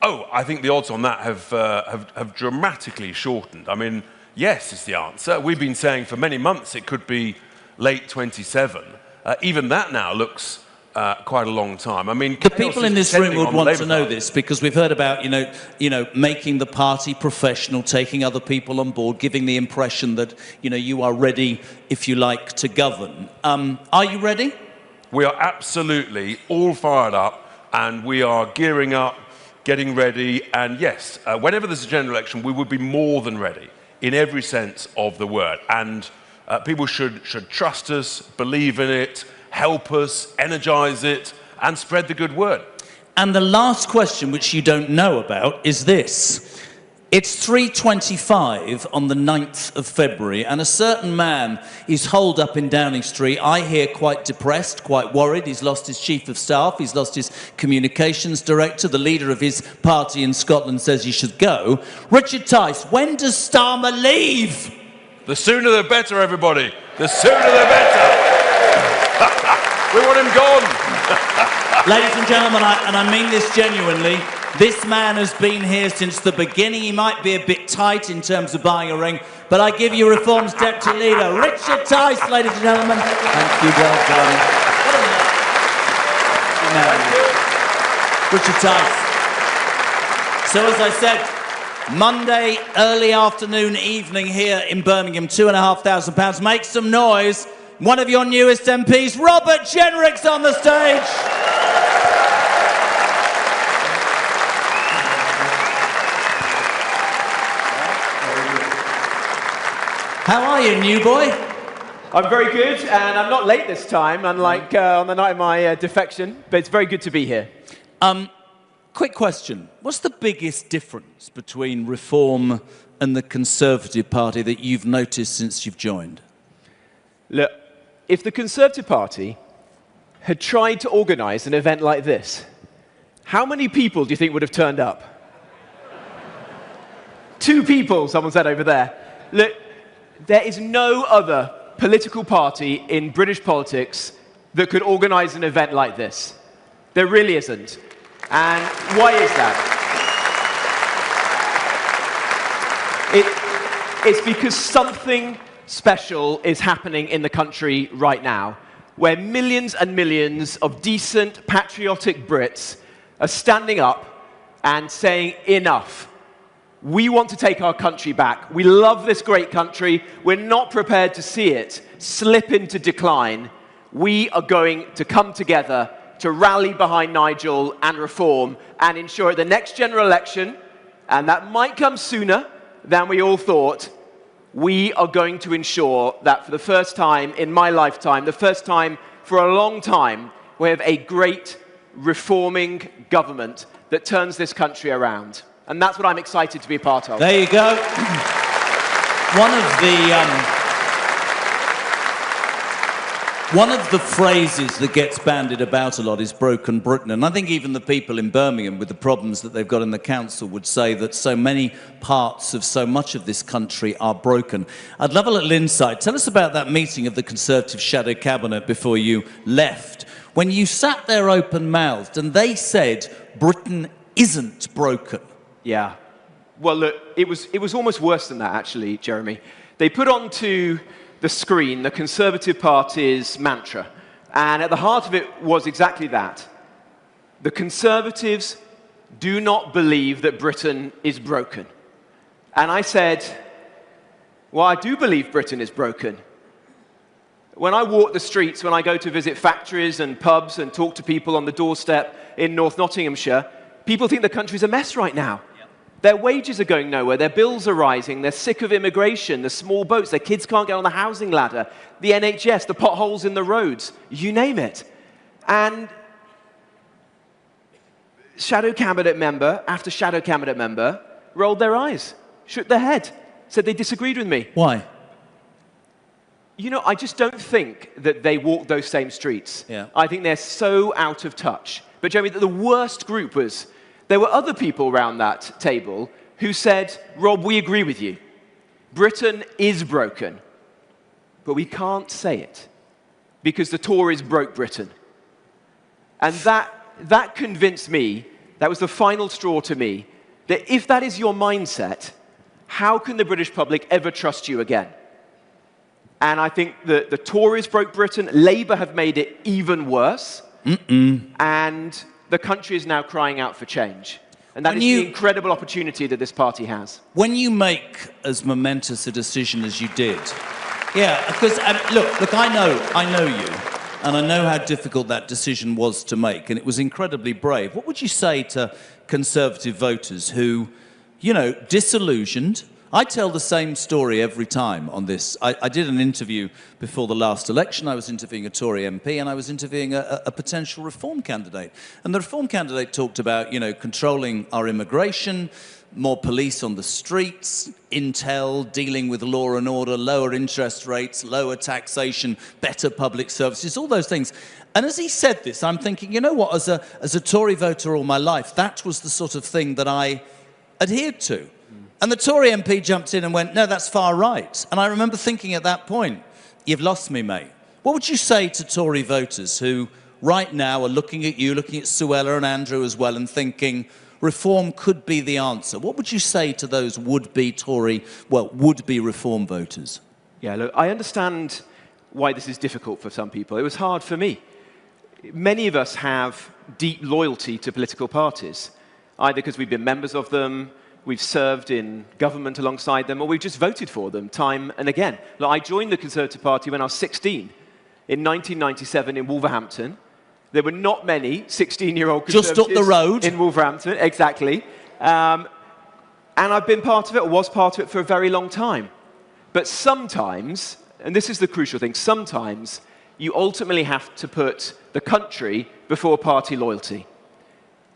Oh, I think the odds on that have dramatically shortened. I mean, yes is the answer. We've been saying for many months it could be late 27. Even that now looks quite a long time. I mean, the people in this room would want to know this because we've heard about, you know, making the party professional, taking other people on board, giving the impression that, you know, you are ready, if you like, to govern. Are you ready? We are absolutely all fired up, and we are gearing up, getting ready, and yes, whenever there's a general election, we would be more than ready in every sense of the word. And people should trust us, believe in it, help us, energise it, and spread the good word. And the last question, which you don't know about, is this. It's 3:25 on the 9th of February, and a certain man is holed up in Downing Street. I hear quite depressed, quite worried. He's lost his chief of staff. He's lost his communications director. The leader of his party in Scotland says he should go. Richard Tice, when does Starmer leave? The sooner the better, everybody. The sooner the better. We want him gone. Ladies and gentlemen, and I mean this genuinely, this man has been here since the beginning. He might be a bit tight in terms of buying a ring, but I give you Reform's Deputy Leader, Richard Tice, ladies and gentlemen. Thank you, well done. Richard Tice. So as I said, Monday, early afternoon, evening here in Birmingham, £2,500. Make some noise. One of your newest MPs, Robert Jenrick's on the stage. How are you, new boy? I'm very good, and I'm not late this time, unlike on the night of my defection, but it's very good to be here. Quick question. What's the biggest difference between Reform and the Conservative Party that you've noticed since you've joined? Look, if the Conservative Party had tried to organise an event like this, how many people do you think would have turned up? 2 people, someone said over there. Look, there is no other political party in British politics that could organise an event like this. There really isn't. And why is that? It's because something special is happening in the country right now, where millions and millions of decent, patriotic Brits are standing up and saying, enough. We want to take our country back. We love this great country. We're not prepared to see it slip into decline. We are going to come together to rally behind Nigel and Reform and ensure at the next general election, and that might come sooner than we all thought, we are going to ensure that for the first time in my lifetime, the first time for a long time, we have a great reforming government that turns this country around. And that's what I'm excited to be a part of. There you go. One of the phrases that gets bandied about a lot is broken Britain. And I think even the people in Birmingham, with the problems that they've got in the council, would say that so many parts of so much of this country are broken. I'd love a little insight. Tell us about that meeting of the Conservative Shadow Cabinet before you left, when you sat there open-mouthed and they said Britain isn't broken. Yeah. Well, look, it was almost worse than that, actually, Jeremy. They put onto the screen the Conservative Party's mantra, and at the heart of it was exactly that. The Conservatives do not believe that Britain is broken. And I said, well, I do believe Britain is broken. When I walk the streets, when I go to visit factories and pubs and talk to people on the doorstep in North Nottinghamshire, people think the country's a mess right now. Their wages are going nowhere, their bills are rising, they're sick of immigration, the small boats, their kids can't get on the housing ladder, the NHS, the potholes in the roads, you name it. And shadow cabinet member after shadow cabinet member rolled their eyes, shook their head, said they disagreed with me. Why? You know, I just don't think that they walk those same streets. Yeah. I think they're so out of touch. But Jeremy, the worst group was, there were other people around that table who said, Rob, we agree with you. Britain is broken, but we can't say it because the Tories broke Britain. And that convinced me, that was the final straw to me, that if that is your mindset, how can the British public ever trust you again? And I think that the Tories broke Britain, Labour have made it even worse, and the country is now crying out for change. And that is the incredible opportunity that this party has. When you make as momentous a decision as you did, yeah, because look, I know you, and I know how difficult that decision was to make, and it was incredibly brave. What would you say to Conservative voters who, you know, disillusioned? I tell the same story every time on this. I did an interview before the last election. I was interviewing a Tory MP, and I was interviewing a potential reform candidate. And the reform candidate talked about, you know, controlling our immigration, more police on the streets, intel, dealing with law and order, lower interest rates, lower taxation, better public services, all those things. And as he said this, I'm thinking, you know what, as a Tory voter all my life, that was the sort of thing that I adhered to. And the Tory MP jumped in and went, no, that's far right. And I remember thinking at that point, you've lost me, mate. What would you say to Tory voters who right now are looking at you, looking at Suella and Andrew as well, and thinking reform could be the answer? What would you say to those would-be Tory, well, would-be reform voters? Yeah, look, I understand why this is difficult for some people. It was hard for me. Many of us have deep loyalty to political parties, either because we've been members of them, we've served in government alongside them, or we've just voted for them time and again. Look, I joined the Conservative Party when I was 16, in 1997 in Wolverhampton. There were not many 16-year-old Conservatives just up the road in Wolverhampton, exactly. And I've been part of it, or was part of it, for a very long time. But sometimes, and this is the crucial thing, sometimes you ultimately have to put the country before party loyalty.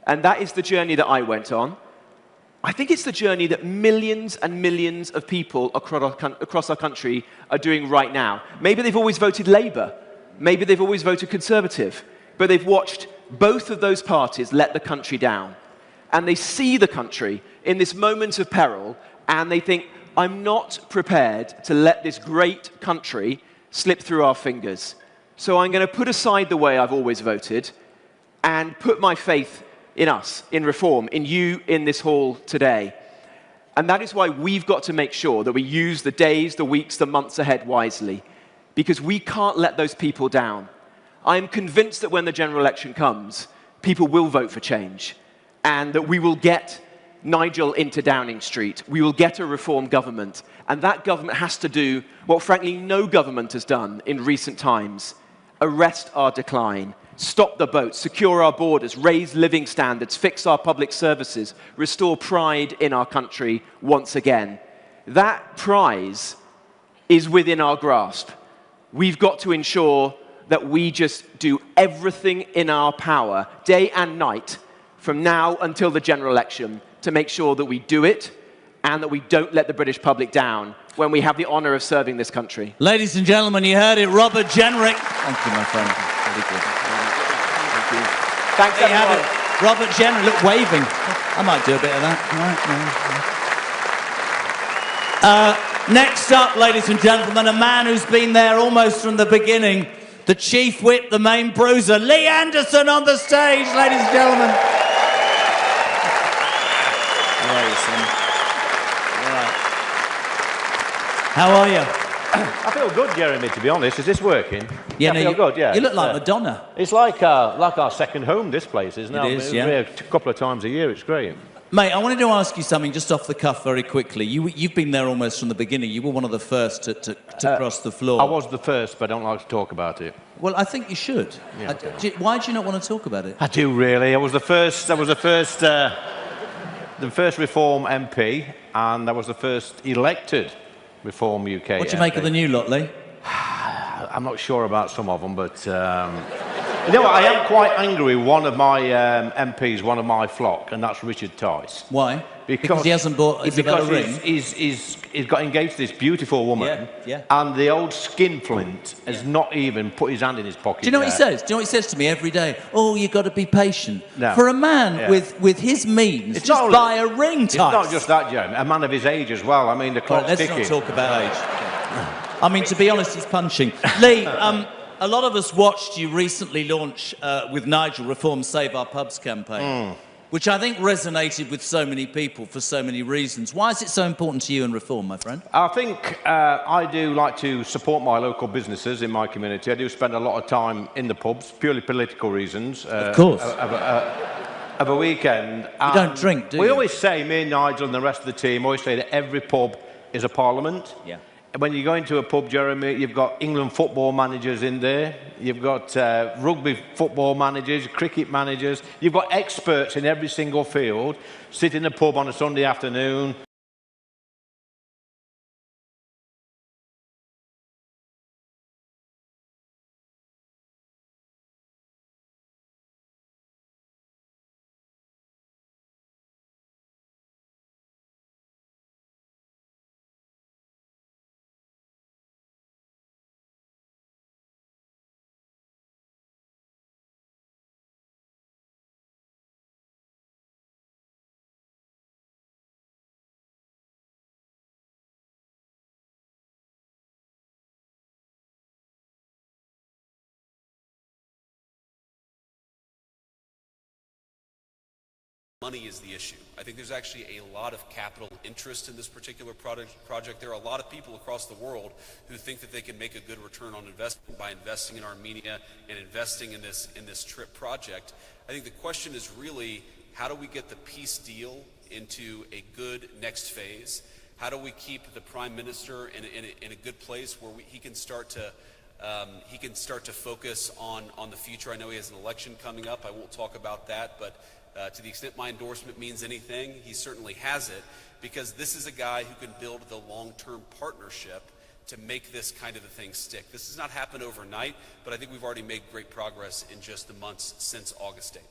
And that is the journey that I went on. I think it's the journey that millions and millions of people across our country are doing right now. Maybe they've always voted Labour. Maybe they've always voted Conservative. But they've watched both of those parties let the country down. And they see the country in this moment of peril, and they think, I'm not prepared to let this great country slip through our fingers. So I'm going to put aside the way I've always voted and put my faith in us, in reform, in you in this hall today. And that is why we've got to make sure that we use the days, the weeks, the months ahead wisely, because we can't let those people down. I am convinced that when the general election comes, people will vote for change, and that we will get Nigel into Downing Street. We will get a reform government, and that government has to do what, frankly, no government has done in recent times: arrest our decline, stop the boats, secure our borders, raise living standards, fix our public services, restore pride in our country once again. That prize is within our grasp. We've got to ensure that we just do everything in our power, day and night, from now until the general election, to make sure that we do it and that we don't let the British public down when we have the honour of serving this country. Ladies and gentlemen, you heard it, Robert Jenrick. Thank you, my friend. Very good. Thank you. Thanks, there you have it. Robert Jenrick, look, waving. I might do a bit of that. Right, next up, ladies and gentlemen, a man who's been there almost from the beginning, the Chief Whip, the main bruiser, Lee Anderson on the stage, ladies and gentlemen. How are you, son? All right. How are you? I feel good, Jeremy, to be honest. Is this working? Yeah, I feel good, yeah. You look like Madonna. It's like our second home, this place, isn't it? It is, yeah. We're here a couple of times a year. It's great. Mate, I wanted to ask you something just off the cuff very quickly. You've been there almost from the beginning. You were one of the first to cross the floor. I was the first, but I don't like to talk about it. Well, I think you should. Yeah, okay. Why do you not want to talk about it? I do, really. I was the first Reform MP, and I was the first elected Reform UK What do you MP. make of the new lot, Lee? I'm not sure about some of them, but you know what? I am quite angry with one of my MPs, one of my flock, and that's Richard Tice. Why? Because he hasn't bought Isabella a ring? He's got engaged to this beautiful woman, and the old skinflint has not even put his hand in his pocket. Do you know what he says? Do you know what he says to me every day? Oh, you've got to be patient. No. For a man with his means, It's just not buy a ring, It's Tice. not just that, Jeremy. A man of his age as well. I mean, the clock's Let's ticking. not talk about age. I mean, to be honest, he's punching. Lee, a lot of us watched you recently launch with Nigel Reform Save Our Pubs campaign, which I think resonated with so many people for so many reasons. Why is it so important to you in Reform, my friend? I think I do like to support my local businesses in my community. I do spend a lot of time in the pubs, purely political reasons. Of course. Of a weekend. You don't drink, do you? We always say, me and Nigel and the rest of the team, always say that every pub is a parliament. Yeah. When you go into a pub, Jeremy, you've got England football managers in there, you've got rugby football managers, cricket managers, you've got experts in every single field, sit in a pub on a Sunday afternoon. Money is the issue. I think there's actually a lot of capital interest in this particular project. There are a lot of people across the world who think that they can make a good return on investment by investing in Armenia and investing in this trip project. I think the question is really, how do we get the peace deal into a good next phase? How do we keep the Prime Minister in a good place where he can start to focus on the future? I know he has an election coming up. I won't talk about that, but to the extent my endorsement means anything, he certainly has it, because this is a guy who can build the long-term partnership to make this kind of a thing stick. This has not happened overnight, but I think we've already made great progress in just the months since August 8th.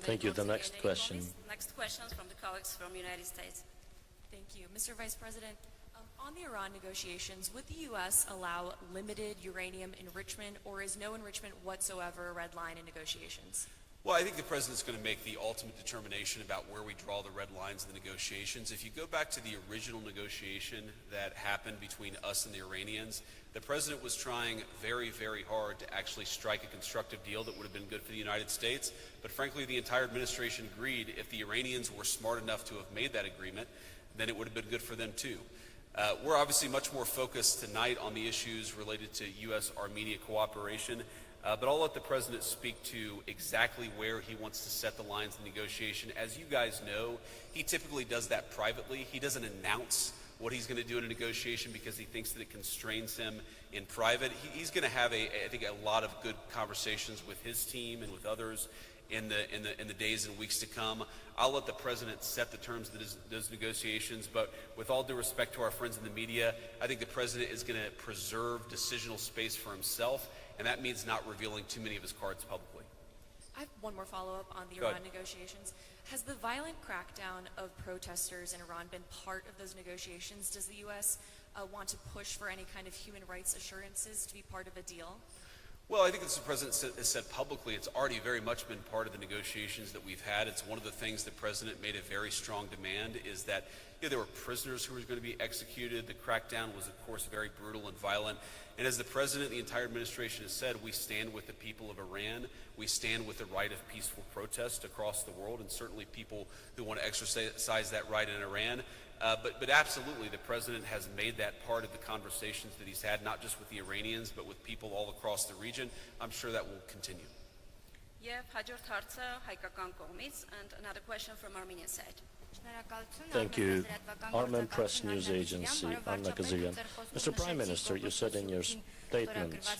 Thank you. The next question. Next questions from the colleagues from the United States. Thank you. Mr. Vice President, on the Iran negotiations, would the U.S. allow limited uranium enrichment, or is no enrichment whatsoever a red line in negotiations? Well, I think the President's going to make the ultimate determination about where we draw the red lines in the negotiations. If you go back to the original negotiation that happened between us and the Iranians, the President was trying very, very hard to actually strike a constructive deal that would have been good for the United States. But frankly, the entire administration agreed if the Iranians were smart enough to have made that agreement, then it would have been good for them too. We're obviously much more focused tonight on the issues related to U.S.-Armenia cooperation, but I'll let the President speak to exactly where he wants to set the lines of the negotiation. As you guys know, he typically does that privately. He doesn't announce what he's going to do in a negotiation because he thinks that it constrains him in private. He's going to have, I think, a lot of good conversations with his team and with others in the days and weeks to come. I'll let the President set the terms of those negotiations, but with all due respect to our friends in the media, I think the President is going to preserve decisional space for himself, and that means not revealing too many of his cards publicly. I have one more follow-up on the Iran negotiations. Has the violent crackdown of protesters in Iran been part of those negotiations? Does the U.S. Want to push for any kind of human rights assurances to be part of a deal? Well, I think as the President has said publicly, it's already very much been part of the negotiations that we've had. It's one of the things the President made a very strong demand, is that there were prisoners who were going to be executed. The crackdown was, of course, very brutal and violent. And as the President and the entire administration has said, we stand with the people of Iran. We stand with the right of peaceful protest across the world, and certainly people who want to exercise that right in Iran. But absolutely, the President has made that part of the conversations that he's had, not just with the Iranians, but with people all across the region. I'm sure that will continue. And another question from Armenian side. Thank you. Armen Press News Agency, Anna Kazilian. Mr. Prime Minister, you said in your statements,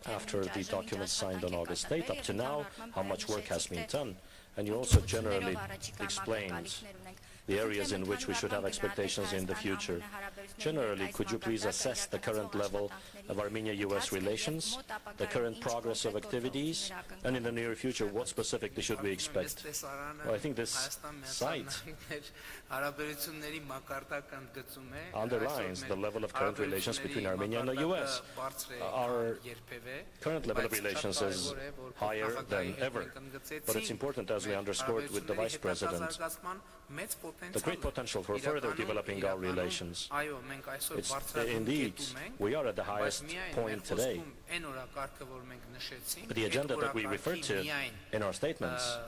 after the documents signed on August 8th, up to now, how much work has been done. And you also generally explained the areas in which we should have expectations in the future. Generally, could you please assess the current level of Armenia-US relations, the current progress of activities, and in the near future, what specifically should we expect? Well, I think this site underlines the level of current relations between Armenia and the US. Our current level of relations is higher than ever, but it's important, as we underscored with the Vice President, the great potential for further developing our relations. Indeed, we are at the highest point today. The agenda that we referred to in our statements,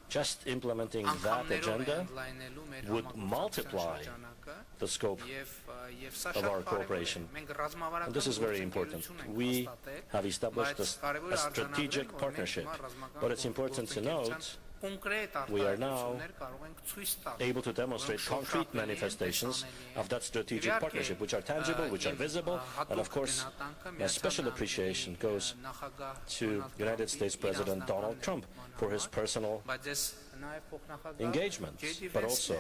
just implementing that agenda would multiply the scope of our cooperation. And this is very important. We have established a strategic partnership, but it's important to note we are now able to demonstrate concrete manifestations of that strategic partnership, which are tangible, which are visible, and of course, my special appreciation goes to United States President Donald Trump for his personal engagement, but also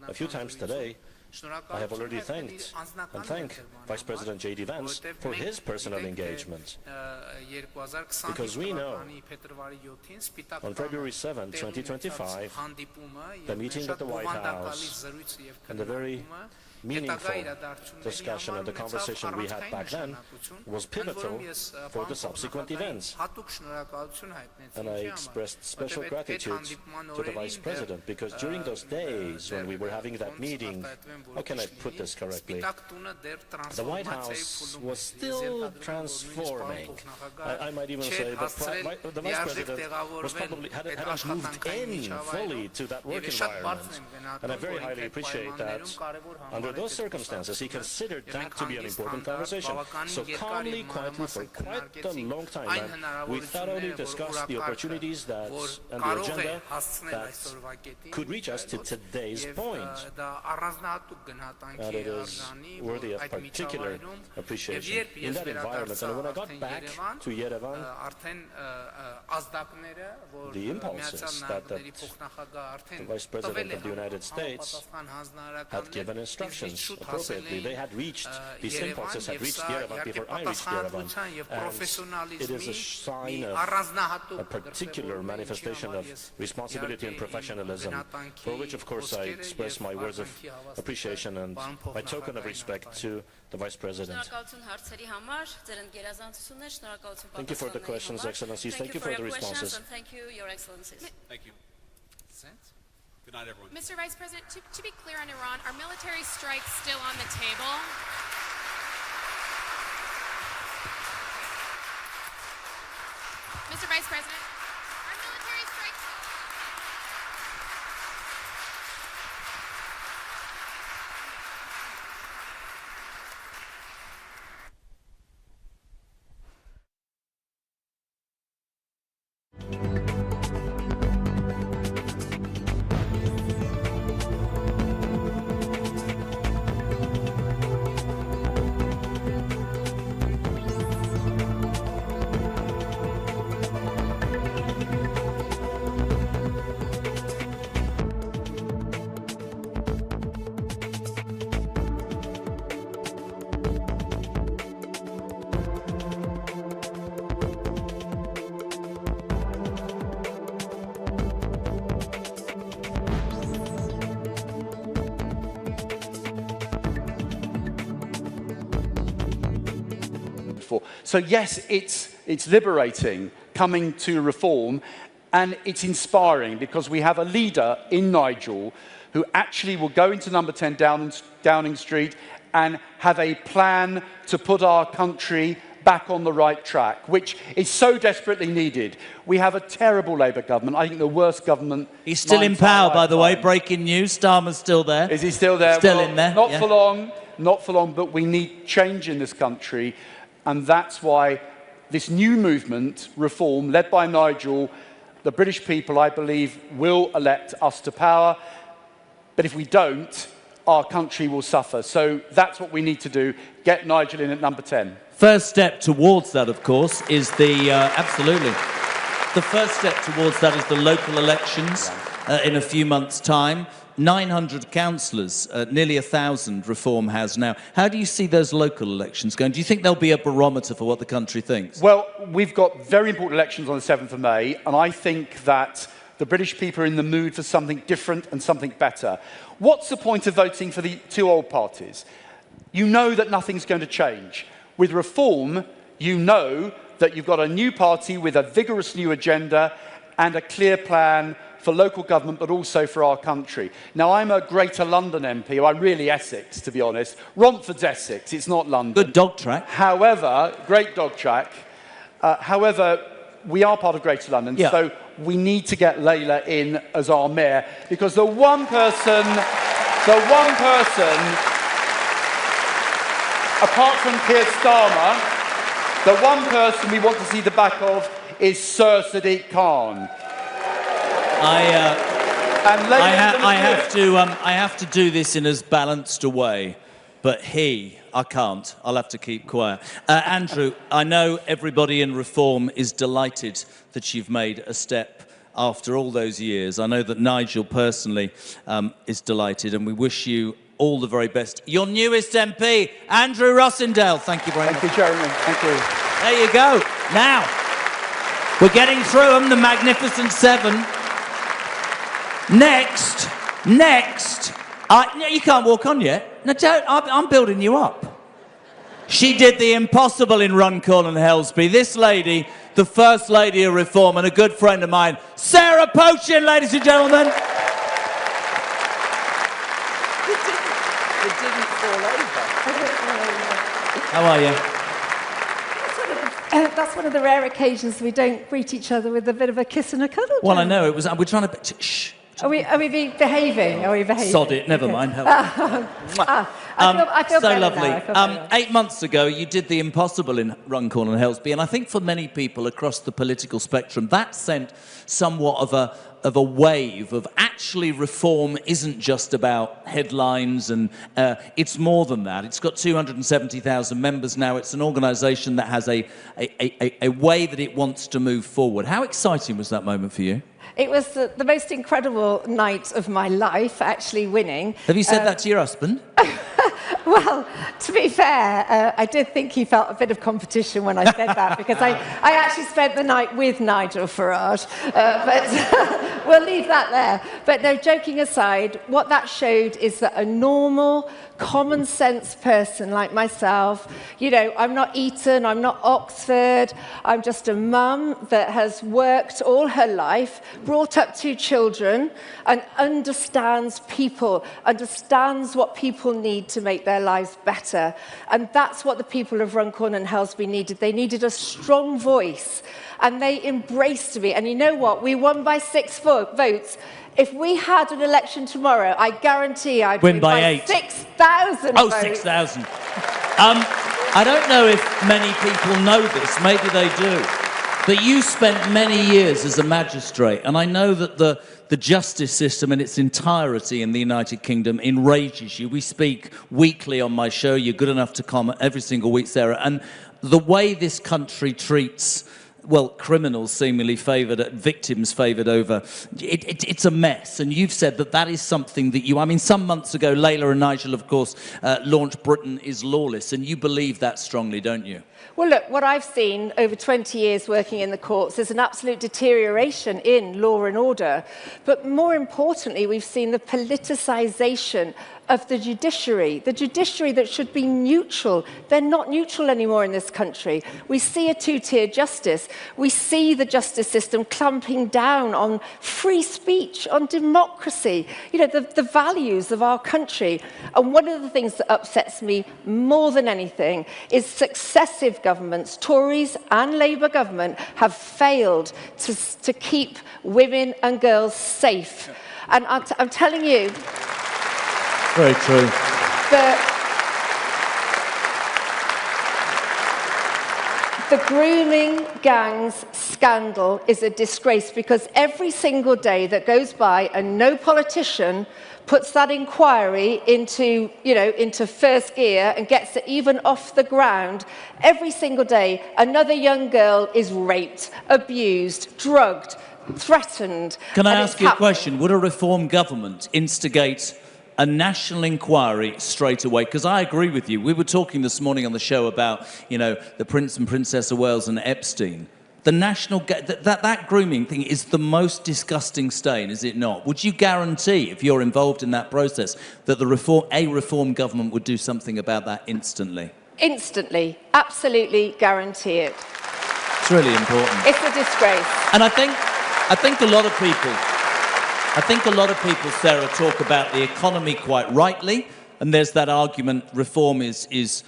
a few times today, I have already thanked Vice President J.D. Vance for his personal engagement, because we know on February 7, 2025, the meeting at the White House and the very meaningful discussion and the conversation we had back then was pivotal for the subsequent events. And I expressed special gratitude to the Vice President, because during those days when we were having that meeting, how can I put this correctly? The White House was still transforming. I might even say that the Vice President was probably hadn't moved in fully to that work environment. And I very highly appreciate that under those circumstances, he considered that to be an important conversation. So calmly, quietly, for quite a long time, we thoroughly discussed the opportunities that and the agenda that could reach us to today's point. And it is worthy of particular appreciation in that environment. And when I got back to Yerevan, the impulses that the Vice President of the United States had given instructions appropriately. They had reached, these impulses had reached Yerevan before I reached Yerevan. And it is a sign of a particular manifestation of responsibility and professionalism, for which, of course, I express my words of appreciation and my token of respect to the Vice President. Thank you for the questions, Excellencies. Thank you for the responses. Thank you, Your Excellencies. Thank you. Good night, everyone. Mr. Vice President, to be clear on Iran, are military strikes still on the table? Mr. Vice President, are military strikes... So yes, it's liberating coming to reform, and it's inspiring because we have a leader in Nigel who actually will go into number 10 Downing Street and have a plan to put our country back on the right track, which is so desperately needed. We have a terrible Labour government. I think the worst government. He's still in power, by the way. Breaking news. Starmer's still there. Is he still there? Still in there. Not for long. Not for long. But we need change in this country, and that's why this new movement, reform, led by Nigel, the British people, I believe, will elect us to power. But if we don't, our country will suffer. So that's what we need to do. Get Nigel in at number 10. First step towards that, of course, is the, absolutely. The first step towards that is the local elections in a few months' time. 900 councillors, nearly 1,000 Reform has now. How do you see those local elections going? Do you think there'll be a barometer for what the country thinks? Well, we've got very important elections on the 7th of May, and I think that the British people are in the mood for something different and something better. What's the point of voting for the two old parties? You know that nothing's going to change. With Reform, you know that you've got a new party with a vigorous new agenda and a clear plan for local government, but also for our country. Now, I'm a Greater London MP. I'm really Essex, to be honest. Romford's Essex, it's not London. Good dog track. However, great dog track. However, we are part of Greater London, so we need to get Layla in as our mayor, because the one person, apart from Keir Starmer, the one person we want to see the back of is Sir Sadiq Khan. I have to do this in as balanced a way, but I can't. I'll have to keep quiet. Andrew, I know everybody in Reform is delighted that you've made a step after all those years. I know that Nigel personally is delighted, and we wish you all the very best. Your newest MP, Andrew Rossendale. Thank you very much. Thank you, Jeremy. Thank you. There you go. Now, we're getting through them, the Magnificent Seven. Next, you can't walk on yet. No, don't, I'm building you up. She did the impossible in Runcorn and Helsby. This lady, the First Lady of Reform and a good friend of mine, Sarah Pochin, ladies and gentlemen. It didn't fall over. How are you? That's one of the rare occasions we don't greet each other with a bit of a kiss and a cuddle. Well, I know, it was. We're trying to... Shh. Are we behaving? Are we behaving? Sod it, never mind. I feel so better lovely. now, I feel better. 8 months ago, you did the impossible in Runcorn and Helsby, and I think for many people across the political spectrum, that sent somewhat of a wave of actually Reform isn't just about headlines, and it's more than that. It's got 270,000 members now. It's an organisation that has a way that it wants to move forward. How exciting was that moment for you? It was the most incredible night of my life, actually winning. Have you said that to your husband? Well, to be fair, I did think he felt a bit of competition when I said that, because I actually spent the night with Nigel Farage, but we'll leave that there. But no, joking aside, what that showed is that a normal, common sense person like myself, you know, I'm not Eton, I'm not Oxford, I'm just a mum that has worked all her life, brought up 2 children, and understands people, understands what people need to make their lives better. And that's what the people of Runcorn and Helsby needed. They needed a strong voice, and they embraced me. And you know what? We won by 6 votes. If we had an election tomorrow, I guarantee I'd win by 8. 6,000 Oh, votes. 6,000. I don't know if many people know this, maybe they do, but you spent many years as a magistrate, and I know that the justice system in its entirety in the United Kingdom enrages you. We speak weekly on my show. You're good enough to comment every single week, Sarah, and the way this country treats, well, criminals seemingly favoured, victims favoured over. It's a mess, and you've said that is something that you... I mean, some months ago, Layla and Nigel, of course, launched Britain is Lawless, and you believe that strongly, don't you? Well, look, what I've seen over 20 years working in the courts is an absolute deterioration in law and order. But more importantly, we've seen the politicisation of the judiciary that should be neutral. They're not neutral anymore in this country. We see a 2-tier justice. We see the justice system clamping down on free speech, on democracy, you know, the values of our country. And one of the things that upsets me more than anything is successive governments, Tories and Labour government, have failed to keep women and girls safe. And I'm telling you... Very true. The grooming gangs scandal is a disgrace, because every single day that goes by and no politician puts that inquiry into first gear and gets it even off the ground, every single day another young girl is raped, abused, drugged, threatened. Can I ask you a question? Would a Reform government instigate a national inquiry straight away? Because I agree with you. We were talking this morning on the show about, you know, the Prince and Princess of Wales and Epstein. The national... That grooming thing is the most disgusting stain, is it not? Would you guarantee, if you're involved in that process, that a Reform government would do something about that instantly? Instantly. Absolutely guarantee it. It's really important. It's a disgrace. And I think a lot of people I think a lot of people, Sarah, talk about the economy quite rightly, and there's that argument reform is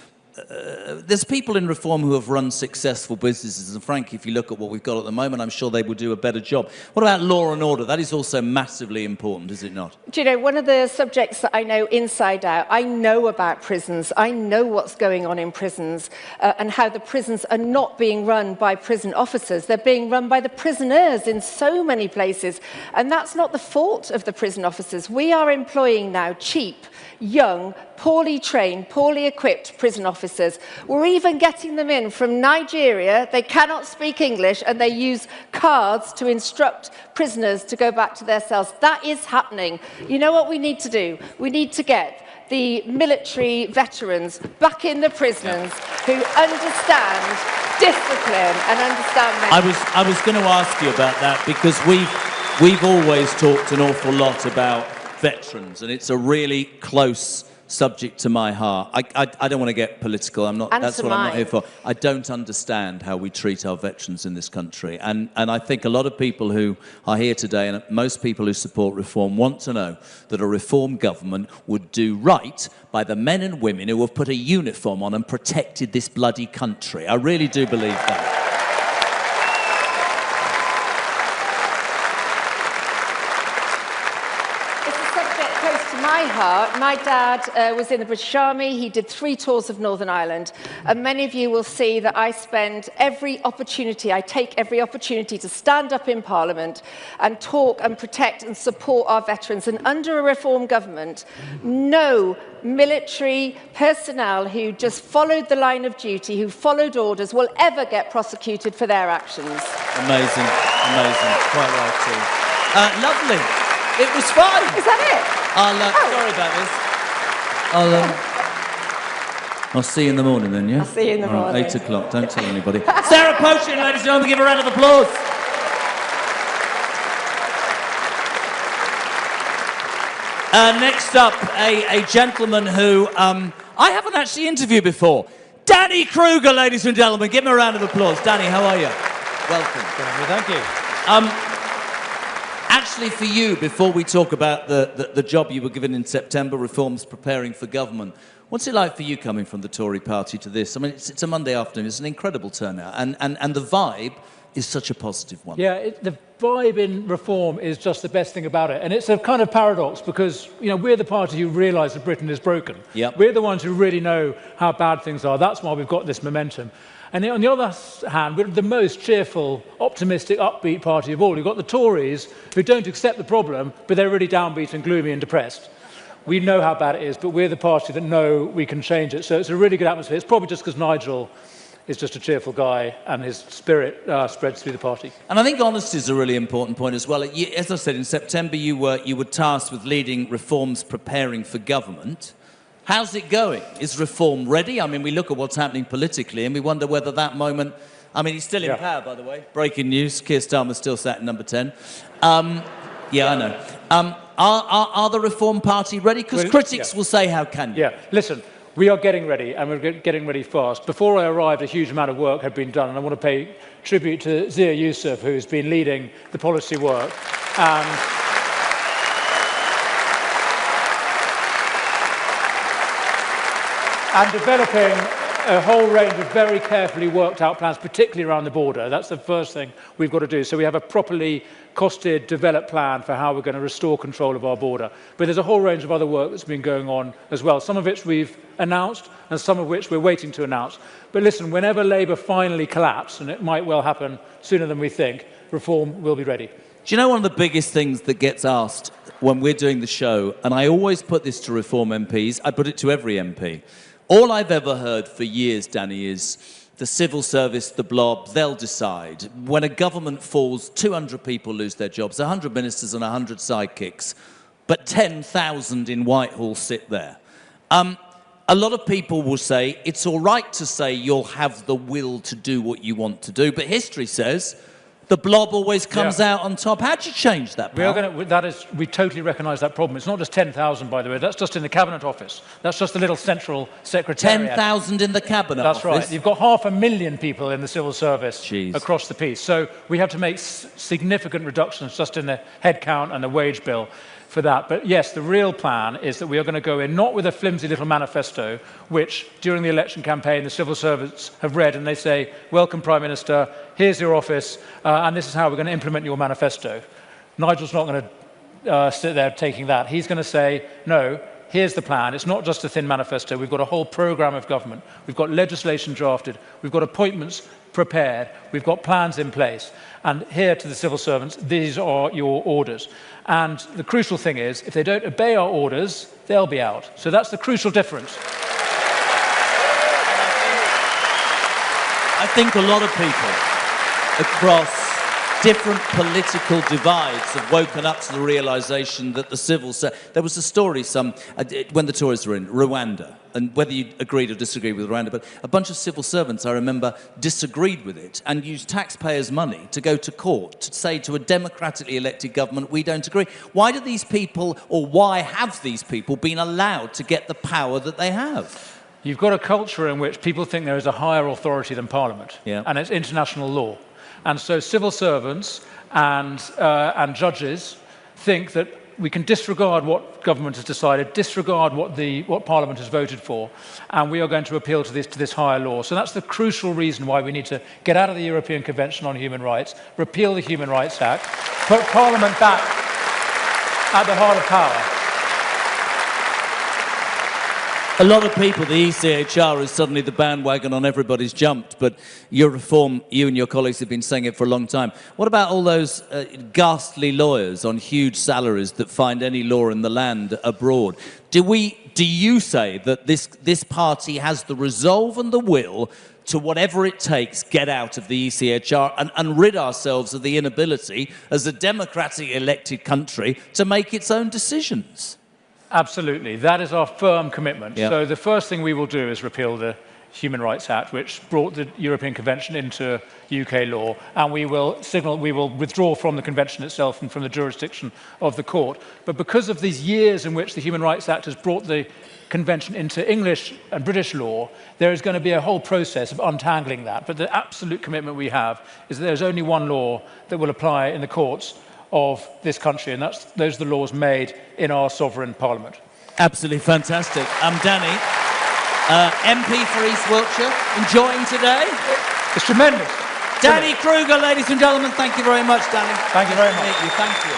there's people in reform who have run successful businesses, and frankly, if you look at what we've got at the moment, I'm sure they would do a better job. What about law and order? That is also massively important, is it not? Do you know, one of the subjects that I know inside out, I know about prisons, I know what's going on in prisons, and how the prisons are not being run by prison officers, they're being run by the prisoners in so many places, and that's not the fault of the prison officers. We are employing now cheap, young, poorly trained, poorly equipped prison officers. We're even getting them in from Nigeria. They cannot speak English and they use cards to instruct prisoners to go back to their cells. That is happening. You know what we need to do? We need to get the military veterans back in the prisons who understand discipline and understand mental. I was going to ask you about that because we've always talked an awful lot about veterans, and it's a really close subject to my heart. I don't want to get political. That's what I'm not here for. I don't understand how we treat our veterans in this country, and I think a lot of people who are here today, and most people who support reform, want to know that a reform government would do right by the men and women who have put a uniform on and protected this bloody country. I really do believe that. My heart. My dad was in the British Army. He did 3 tours of Northern Ireland. And many of you will see that I spend every opportunity, I take every opportunity to stand up in Parliament and talk and protect and support our veterans. And under a reform government, no military personnel who just followed the line of duty, who followed orders, will ever get prosecuted for their actions. Amazing, amazing. Quite right too. Lovely. It was fun. Is that it? Sorry about this. I'll see you in the morning then, yeah? I'll see you in the morning. 8 o'clock, don't tell anybody. Sarah Potion, ladies and gentlemen, give a round of applause. Next up, a gentleman who I haven't actually interviewed before. Danny Kruger, ladies and gentlemen. Give him a round of applause. Danny, how are you? Welcome. Thank you. Actually, for you, before we talk about the job you were given in September, reforms preparing for government, what's it like for you coming from the Tory party to this? I mean, it's a Monday afternoon, it's an incredible turnout, and the vibe is such a positive one. Yeah, the vibe in reform is just the best thing about it. And it's a kind of paradox because, you know, we're the party who realise that Britain is broken. Yep. We're the ones who really know how bad things are. That's why we've got this momentum. And on the other hand, we're the most cheerful, optimistic, upbeat party of all. You've got the Tories who don't accept the problem, but they're really downbeat and gloomy and depressed. We know how bad it is, but we're the party that know we can change it. So it's a really good atmosphere. It's probably just because Nigel is just a cheerful guy and his spirit spreads through the party. And I think honesty is a really important point as well. As I said, in September you were tasked with leading reforms preparing for government. How's it going? Is reform ready? I mean, we look at what's happening politically and we wonder whether that moment... I mean, he's still in power, by the way. Breaking news, Keir Starmer still sat at number 10. Yeah, I know. Are the Reform Party ready? Because critics will say, how can you? Yeah, listen, we are getting ready, and we're getting ready fast. Before I arrived, a huge amount of work had been done, and I want to pay tribute to Zia Youssef, who's been leading the policy work. And developing a whole range of very carefully worked out plans, particularly around the border. That's the first thing we've got to do. So we have a properly costed, developed plan for how we're going to restore control of our border. But there's a whole range of other work that's been going on as well, some of which we've announced and some of which we're waiting to announce. But listen, whenever Labour finally collapse, and it might well happen sooner than we think, reform will be ready. Do you know one of the biggest things that gets asked when we're doing the show, and I always put this to Reform MPs, I put it to every MP, all I've ever heard for years, Danny, is the civil service, the blob, they'll decide. When a government falls, 200 people lose their jobs, 100 ministers and 100 sidekicks, but 10,000 in Whitehall sit there. A lot of people will say, it's all right to say you'll have the will to do what you want to do, but history says the blob always comes out on top. How do you change that? We totally recognise that problem. It's not just 10,000, by the way. That's just in the Cabinet Office. That's just the little central secretariat. 10,000 in the Cabinet Office. That's right. You've got 500,000 people in the civil service across the piece. So we have to make significant reductions just in the headcount and the wage bill for that. But yes, the real plan is that we are going to go in not with a flimsy little manifesto, which during the election campaign the civil servants have read and they say, welcome Prime Minister, here's your office, and this is how we're going to implement your manifesto. Nigel's not going to sit there taking that. He's going to say, no, here's the plan. It's not just a thin manifesto. We've got a whole programme of government. We've got legislation drafted. We've got appointments prepared. We've got plans in place. And here to the civil servants, these are your orders. And the crucial thing is, if they don't obey our orders, they'll be out. So that's the crucial difference. I think a lot of people across different political divides have woken up to the realisation that the civil service... There was a story when the Tories were in Rwanda, and whether you agreed or disagreed with Rwanda, but a bunch of civil servants, I remember, disagreed with it and used taxpayers' money to go to court to say to a democratically elected government, we don't agree. Why do these people, or why have these people been allowed to get the power that they have? You've got a culture in which people think there is a higher authority than Parliament, and it's international law. And so civil servants and judges think that we can disregard what government has decided, disregard what Parliament has voted for, and we are going to appeal to this higher law. So that's the crucial reason why we need to get out of the European Convention on Human Rights, repeal the Human Rights Act, put Parliament back at the heart of power. A lot of people, the ECHR is suddenly the bandwagon on everybody's jumped, but your reform, you and your colleagues have been saying it for a long time. What about all those ghastly lawyers on huge salaries that find any law in the land abroad? Do you say that this party has the resolve and the will to, whatever it takes, get out of the ECHR and rid ourselves of the inability, as a democratically elected country, to make its own decisions? Absolutely. That is our firm commitment. Yep. So the first thing we will do is repeal the Human Rights Act, which brought the European Convention into UK law, and we will withdraw from the Convention itself and from the jurisdiction of the court. But because of these years in which the Human Rights Act has brought the Convention into English and British law, there is going to be a whole process of untangling that. But the absolute commitment we have is that there's only one law that will apply in the courts of this country, and those are the laws made in our sovereign parliament. Absolutely fantastic. Danny, MP for East Wiltshire, enjoying today? It's tremendous. Danny Kruger, ladies and gentlemen, thank you very much, Danny. Thank you very much. Thank you.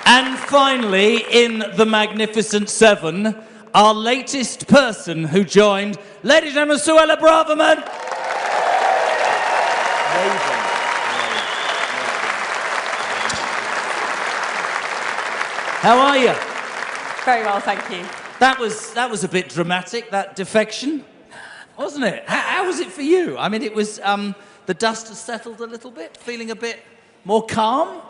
And finally, in the Magnificent Seven, our latest person who joined, ladies and gentlemen, Suella Braverman. How are you? Very well, thank you. That was a bit dramatic, that defection, wasn't it? How was it for you? I mean, it was the dust has settled a little bit, feeling a bit more calm?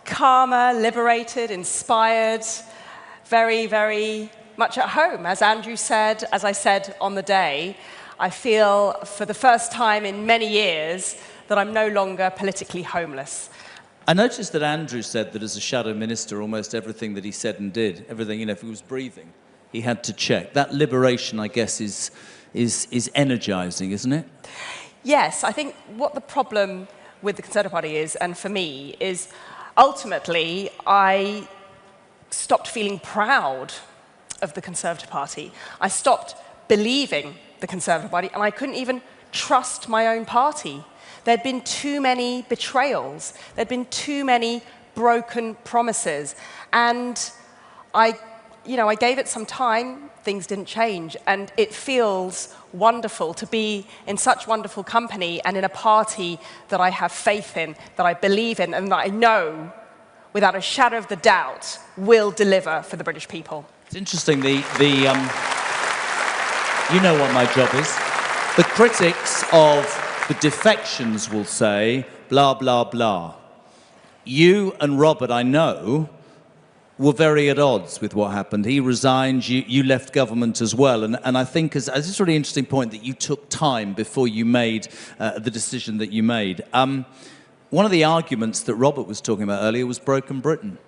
Calmer, liberated, inspired, very, very much at home. As Andrew said, as I said on the day, I feel for the first time in many years that I'm no longer politically homeless. I noticed that Andrew said that as a shadow minister, almost everything that he said and did, everything, if he was breathing, he had to check. That liberation, I guess, is energising, isn't it? Yes, I think what the problem with the Conservative Party is, and for me, is ultimately I stopped feeling proud of the Conservative Party. I stopped believing the Conservative Party, and I couldn't even trust my own party. There'd been too many betrayals. There'd been too many broken promises. And I gave it some time, things didn't change. And it feels wonderful to be in such wonderful company and in a party that I have faith in, that I believe in, and that I know, without a shadow of the doubt, will deliver for the British people. It's interesting, you know what my job is. The critics of the defections will say, blah, blah, blah. You and Robert, I know, were very at odds with what happened. He resigned, you left government as well. And I think as it's a really interesting point that you took time before you made the decision that you made. One of the arguments that Robert was talking about earlier was broken Britain.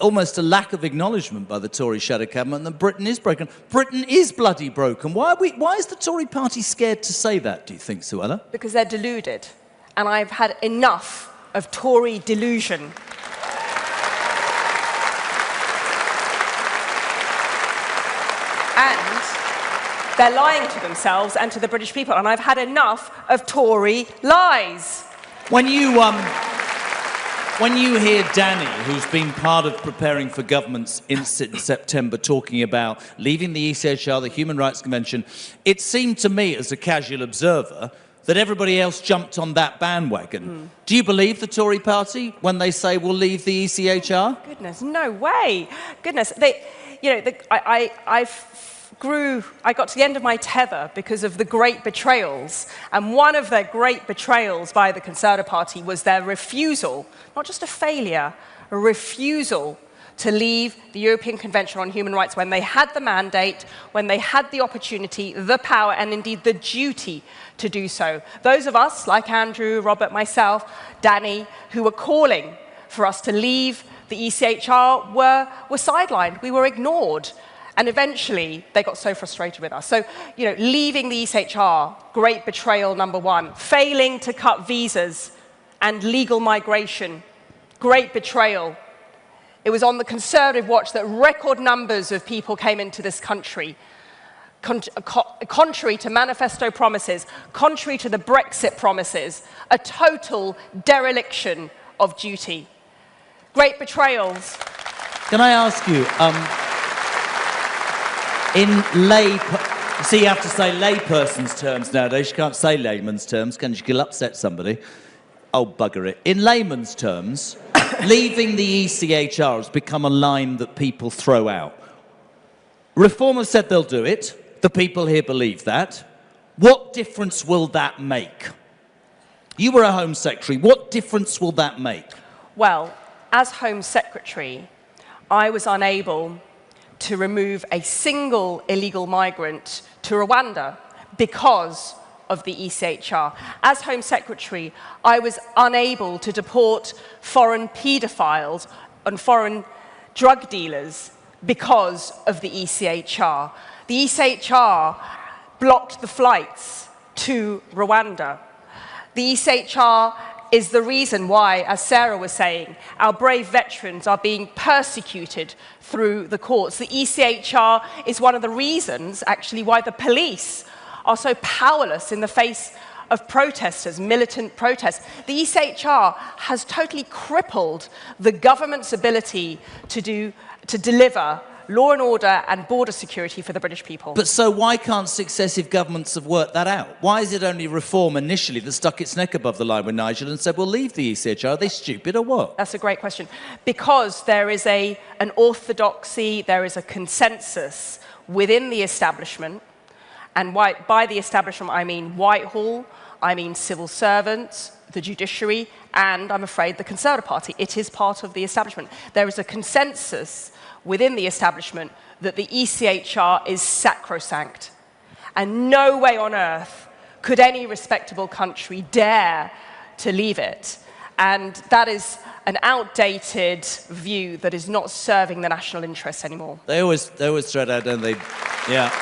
Almost a lack of acknowledgement by the Tory shadow cabinet that Britain is broken. Britain is bloody broken. Why is the Tory party scared to say that, do you think, Suella? Because they're deluded. And I've had enough of Tory delusion. And they're lying to themselves and to the British people. And I've had enough of Tory lies. When you hear Danny, who's been part of preparing for government's inset in September, talking about leaving the ECHR, the Human Rights Convention, it seemed to me, as a casual observer, that everybody else jumped on that bandwagon. Do you believe the Tory party when they say we'll leave the ECHR? Goodness, no way. Goodness, I got to the end of my tether because of the great betrayals. And one of their great betrayals by the Conservative Party was their refusal, not just a failure, a refusal to leave the European Convention on Human Rights when they had the mandate, when they had the opportunity, the power, and indeed the duty to do so. Those of us, like Andrew, Robert, myself, Danny, who were calling for us to leave the ECHR were sidelined. We were ignored. And eventually, they got so frustrated with us. So, leaving the ECHR, great betrayal, number one. Failing to cut visas and legal migration, great betrayal. It was on the Conservative watch that record numbers of people came into this country. Contrary to manifesto promises, contrary to the Brexit promises, a total dereliction of duty. Great betrayals. Can I ask you, see, you have to say layperson's terms nowadays. You can't say layman's terms, can you? You'll upset somebody. Oh, bugger it. In layman's terms, leaving the ECHR has become a line that people throw out. Reform have said they'll do it. The people here believe that. What difference will that make? You were a Home Secretary. What difference will that make? Well, as Home Secretary, I was unable to remove a single illegal migrant to Rwanda because of the ECHR. As Home Secretary, I was unable to deport foreign paedophiles and foreign drug dealers because of the ECHR. The ECHR blocked the flights to Rwanda. The ECHR is the reason why, as Sarah was saying, our brave veterans are being persecuted through the courts. The ECHR is one of the reasons, actually, why the police are so powerless in the face of protesters, militant protests. The ECHR has totally crippled the government's ability to deliver law and order and border security for the British people. But so why can't successive governments have worked that out? Why is it only Reform initially that stuck its neck above the line with Nigel and said, we'll leave the ECHR? Are they stupid or what? That's a great question. Because there is an orthodoxy, there is a consensus within the establishment, and by the establishment I mean Whitehall, I mean civil servants, the judiciary, and I'm afraid the Conservative Party. It is part of the establishment. There is a consensus within the establishment that the ECHR is sacrosanct. And no way on earth could any respectable country dare to leave it. And that is an outdated view that is not serving the national interest anymore. They always throw it out, don't they? Yeah.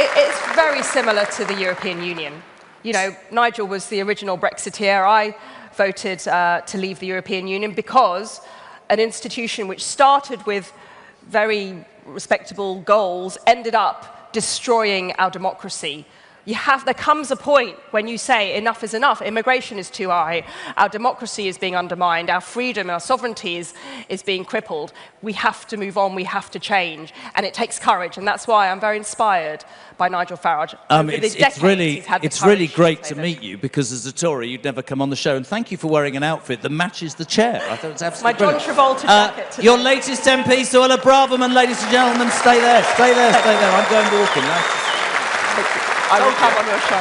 It's very similar to the European Union. Nigel was the original Brexiteer. I voted to leave the European Union because an institution which started with very respectable goals ended up destroying our democracy. There comes a point when you say enough is enough, immigration is too high, our democracy is being undermined, our freedom, our sovereignty is being crippled. We have to move on, we have to change, and it takes courage, and that's why I'm very inspired by Nigel Farage. It's really great to meet you, because as a Tory you'd never come on the show, and thank you for wearing an outfit that matches the chair. I thought it's absolutely brilliant. My John Travolta jacket today. Your latest MP, Suella Braverman, ladies and gentlemen, stay there, stay there, stay there. I'm going walking now. I will come on your show.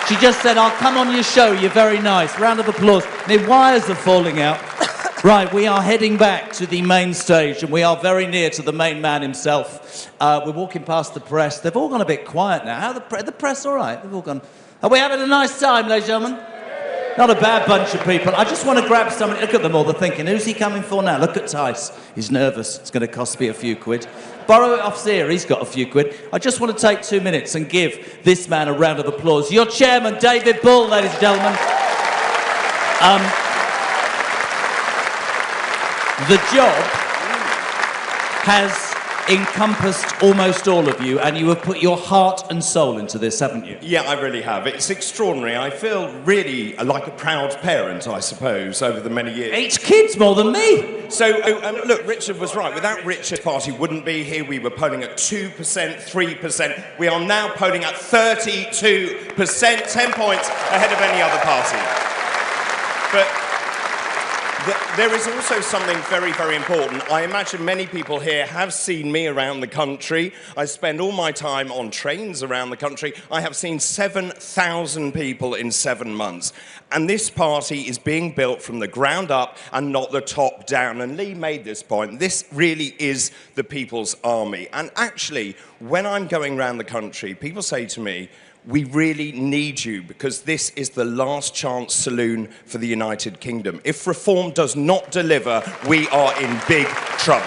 She just said, I'll come on your show, you're very nice. Round of applause. The wires are falling out. Right, we are heading back to the main stage, and we are very near to the main man himself. We're walking past the press. They've all gone a bit quiet now. How the press all right? They've all gone... Are we having a nice time, ladies and gentlemen? Not a bad bunch of people. I just want to grab somebody. Look at them all. They're thinking, who's he coming for now? Look at Tice. He's nervous. It's going to cost me a few quid. Borrow it off Zia. He's got a few quid. I just want to take 2 minutes and give this man a round of applause. Your chairman, David Bull, ladies and gentlemen. The job has encompassed almost all of you, and you have put your heart and soul into this, haven't you? Yeah, I really have. It's extraordinary. I feel really like a proud parent, I suppose, over the many years. 8 kids more than me! So, look, Richard was right. Without Richard, party wouldn't be here. We were polling at 2%, 3%. We are now polling at 32%, 10 points ahead of any other party. But there is also something very, very important. I imagine many people here have seen me around the country. I spend all my time on trains around the country. I have seen 7,000 people in 7 months. And this party is being built from the ground up and not the top down. And Lee made this point. This really is the people's army. And actually, when I'm going around the country, people say to me, we really need you because this is the last chance saloon for the United Kingdom. If reform does not deliver, we are in big trouble.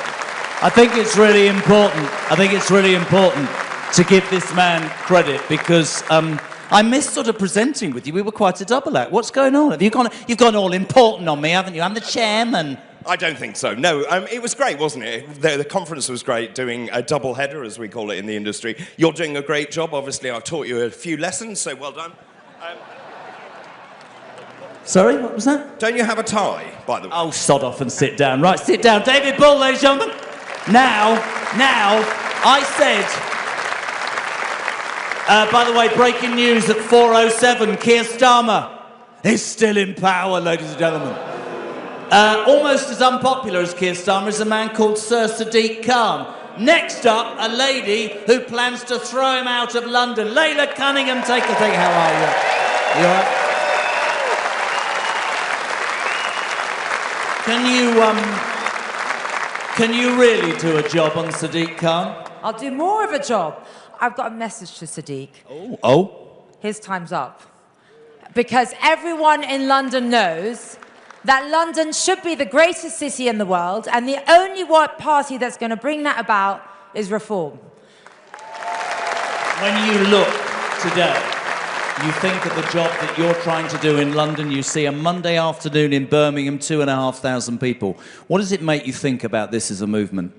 I think it's really important. I think it's really important to give this man credit because I missed sort of presenting with you. We were quite a double act. What's going on? You've gone all important on me, haven't you? I'm the chairman. I don't think so, no. It was great, wasn't it? The conference was great, doing a double header, as we call it in the industry. You're doing a great job. Obviously, I've taught you a few lessons, so well done. Sorry, what was that? Don't you have a tie, by the way? Oh, sod off and sit down. Right, sit down. David Bull, ladies and gentlemen. Now, I said... by the way, breaking news at 4:07, Keir Starmer is still in power, ladies and gentlemen. Almost as unpopular as Keir Starmer is a man called Sir Sadiq Khan. Next up, a lady who plans to throw him out of London. Layla Cunningham, take a thing. How are you? You all right? Can you really do a job on Sadiq Khan? I'll do more of a job. I've got a message to Sadiq. Oh? His time's up. Because everyone in London knows that London should be the greatest city in the world, and the only party that's going to bring that about is reform. When you look today, you think of the job that you're trying to do in London, you see a Monday afternoon in Birmingham, 2,500 people. What does it make you think about this as a movement?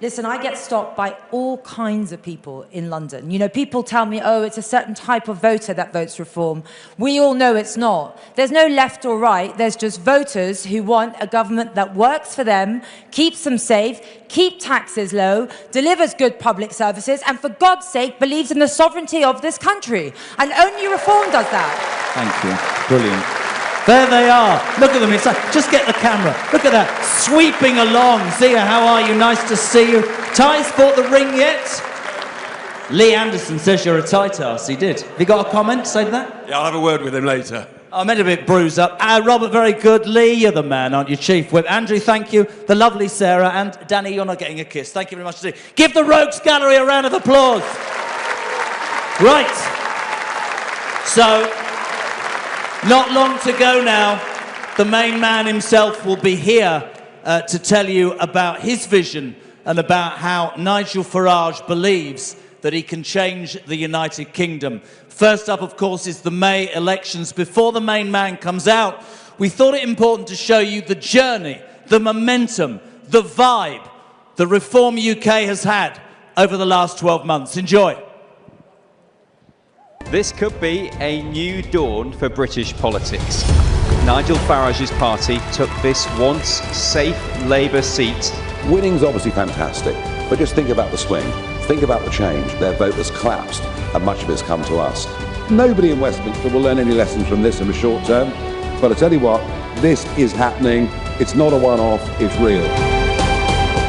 Listen, I get stopped by all kinds of people in London. You know, people tell me, oh, it's a certain type of voter that votes reform. We all know it's not. There's no left or right. There's just voters who want a government that works for them, keeps them safe, keep taxes low, delivers good public services, and for God's sake, believes in the sovereignty of this country. And only reform does that. Thank you. Brilliant. There they are. Look at them. It's like, just get the camera. Look at that. Sweeping along. Zia, how are you? Nice to see you. Ty's bought the ring yet? Lee Anderson says you're a tight ass. He did. Have you got a comment? Say that? Yeah, I'll have a word with him later. I'm meant a bit bruised up. Robert, very good. Lee, you're the man, aren't you? Chief Whip. Andrew, thank you. The lovely Sarah. And Danny, you're not getting a kiss. Thank you very much indeed. Give the Rogues Gallery a round of applause. Right. So... not long to go now. The main man himself will be here to tell you about his vision and about how Nigel Farage believes that he can change the United Kingdom. First up, of course, is the May elections. Before the main man comes out, we thought it important to show you the journey, the momentum, the vibe that Reform UK has had over the last 12 months. Enjoy. This could be a new dawn for British politics. Nigel Farage's party took this once safe Labour seat. Winning's obviously fantastic, but just think about the swing. Think about the change. Their vote has collapsed, and much of it's come to us. Nobody in Westminster will learn any lessons from this in the short term, but I tell you what, this is happening. It's not a one-off, it's real.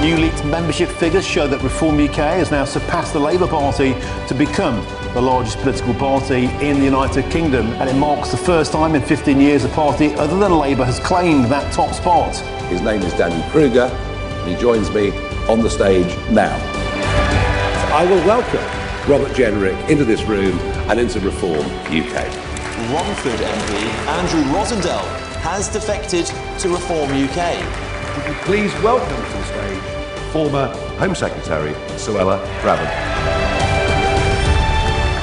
New leaked membership figures show that Reform UK has now surpassed the Labour Party to become the largest political party in the United Kingdom, and it marks the first time in 15 years a party other than Labour has claimed that top spot. His name is Danny Kruger, and he joins me on the stage now. I will welcome Robert Jenrick into this room and into Reform UK. Romford MP Andrew Rosendale has defected to Reform UK. Would you please welcome to the stage former Home Secretary Suella Braverman.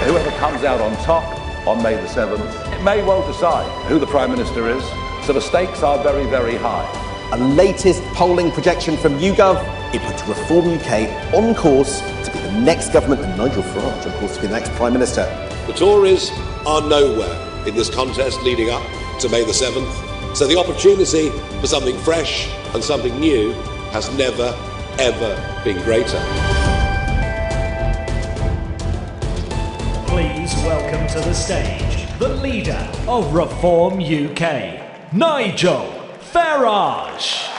Whoever comes out on top on May the 7th, it may well decide who the Prime Minister is, so the stakes are very, very high. A latest polling projection from YouGov, it puts Reform UK on course to be the next government and Nigel Farage on course to be the next Prime Minister. The Tories are nowhere in this contest leading up to May the 7th, so the opportunity for something fresh and something new has never, ever been greater. Please welcome to the stage the leader of Reform UK, Nigel Farage.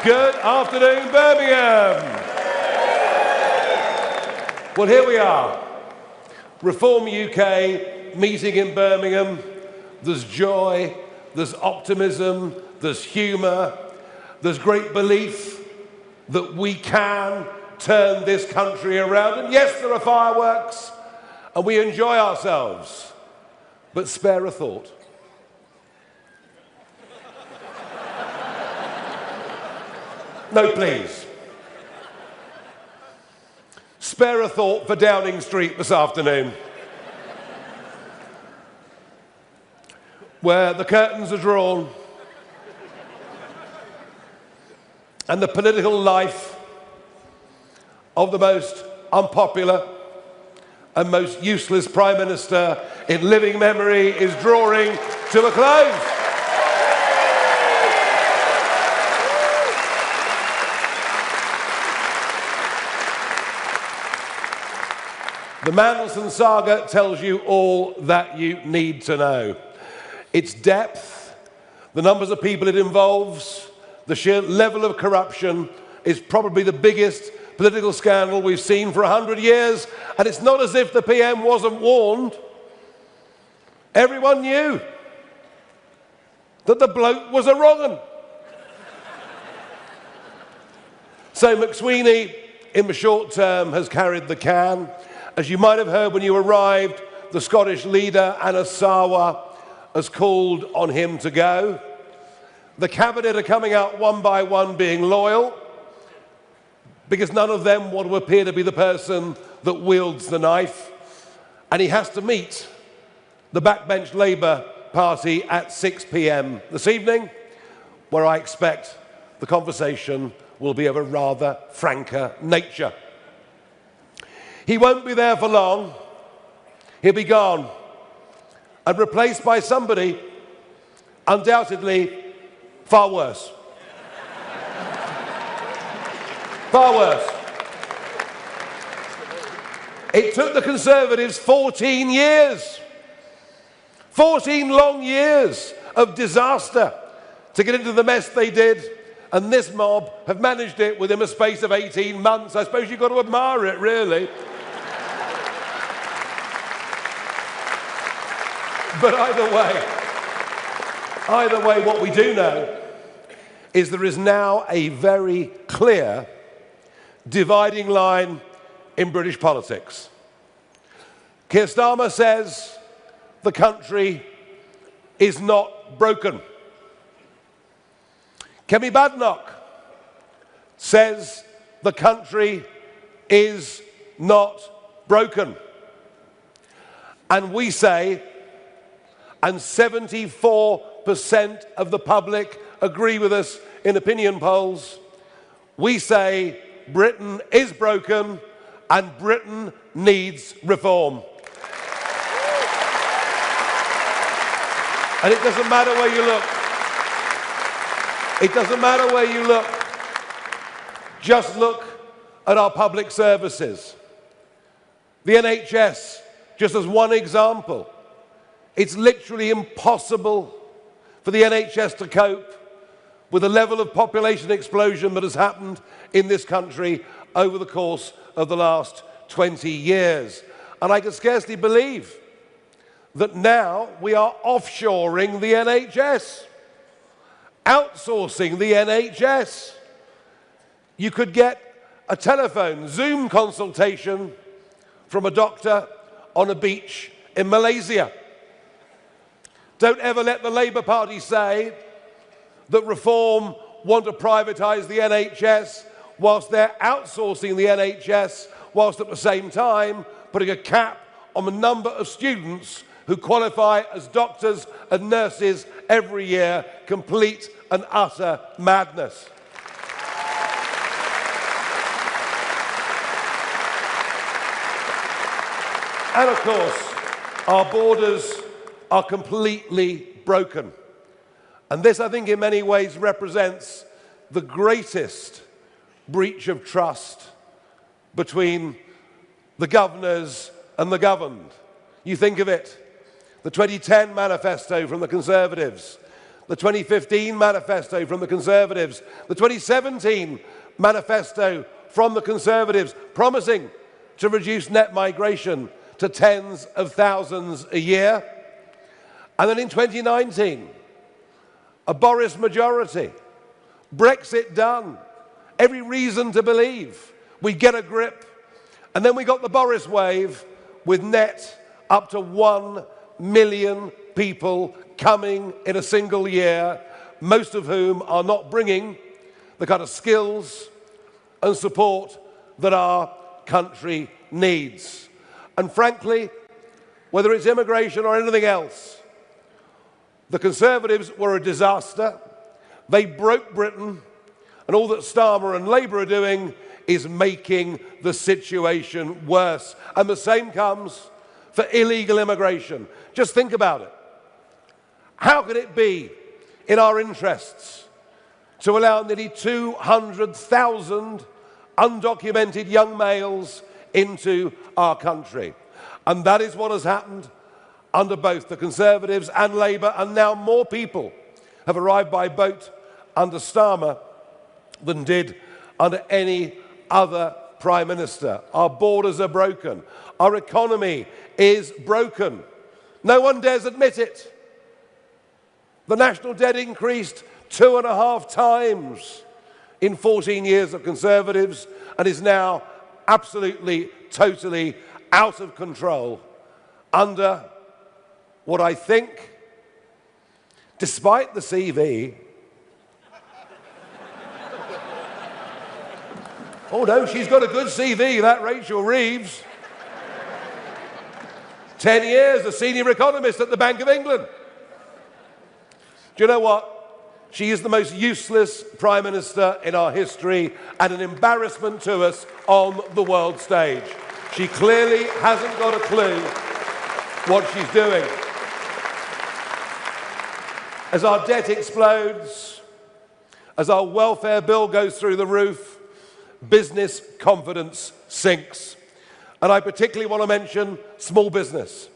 Good afternoon, Birmingham. Well, here we are. Reform UK meeting in Birmingham. There's joy, there's optimism, there's humour, there's great belief that we can turn this country around. And yes, there are fireworks, and we enjoy ourselves. But spare a thought. No, please. Spare a thought for Downing Street this afternoon, where the curtains are drawn and the political life of the most unpopular and most useless Prime Minister in living memory is drawing to a close. The Manson saga tells you all that you need to know. Its depth, the numbers of people it involves, the sheer level of corruption is probably the biggest political scandal we've seen for 100 years, and it's not as if the PM wasn't warned. Everyone knew that the bloke was a wrong 'un. So McSweeney, in the short term, has carried the can. As you might have heard when you arrived, the Scottish leader, Anas Sarwar, has called on him to go. The cabinet are coming out one by one being loyal, because none of them want to appear to be the person that wields the knife. And he has to meet the backbench Labour Party at 6 p.m. this evening, where I expect the conversation will be of a rather franker nature. He won't be there for long. He'll be gone and replaced by somebody undoubtedly far worse. Far worse. It took the Conservatives 14 years, 14 long years of disaster to get into the mess they did, and this mob have managed it within a space of 18 months. I suppose you've got to admire it, really. But either way, Either way, what we do know is there is now a very clear dividing line in British politics. Keir Starmer says the country is not broken. Kemi Badenoch says the country is not broken. And we say, and 74% of the public agree with us in opinion polls, we say Britain is broken and Britain needs reform. And it doesn't matter where you look. It doesn't matter where you look. Just look at our public services. The NHS, just as one example. It's literally impossible for the NHS to cope with the level of population explosion that has happened in this country over the course of the last 20 years. And I can scarcely believe that now we are offshoring the NHS, outsourcing the NHS. You could get a telephone Zoom consultation from a doctor on a beach in Malaysia. Don't ever let the Labour Party say that Reform want to privatise the NHS whilst they're outsourcing the NHS, whilst at the same time putting a cap on the number of students who qualify as doctors and nurses every year. Complete and utter madness. And of course, our borders are completely broken. And this, I think, in many ways represents the greatest breach of trust between the governors and the governed. You think of it, the 2010 manifesto from the Conservatives, the 2015 manifesto from the Conservatives, the 2017 manifesto from the Conservatives, promising to reduce net migration to tens of thousands a year. And then in 2019, a Boris majority, Brexit done, every reason to believe we'd get a grip. And then we got the Boris wave with net up to 1 million people coming in a single year, most of whom are not bringing the kind of skills and support that our country needs. And frankly, whether it's immigration or anything else, the Conservatives were a disaster. They broke Britain, and all that Starmer and Labour are doing is making the situation worse. And the same comes for illegal immigration. Just think about it. How could it be in our interests to allow nearly 200,000 undocumented young males into our country? And that is what has happened under both the Conservatives and Labour, and now more people have arrived by boat under Starmer than did under any other Prime Minister. Our borders are broken. Our economy is broken. No one dares admit it. The national debt increased 2.5 times in 14 years of Conservatives and is now absolutely, totally out of control under what I think, despite the CV, oh no, she's got a good CV, that Rachel Reeves. 10 years, a senior economist at the Bank of England. Do you know what? She is the most useless Prime Minister in our history and an embarrassment to us on the world stage. She clearly hasn't got a clue what she's doing. As our debt explodes, as our welfare bill goes through the roof, business confidence sinks. And I particularly want to mention small business.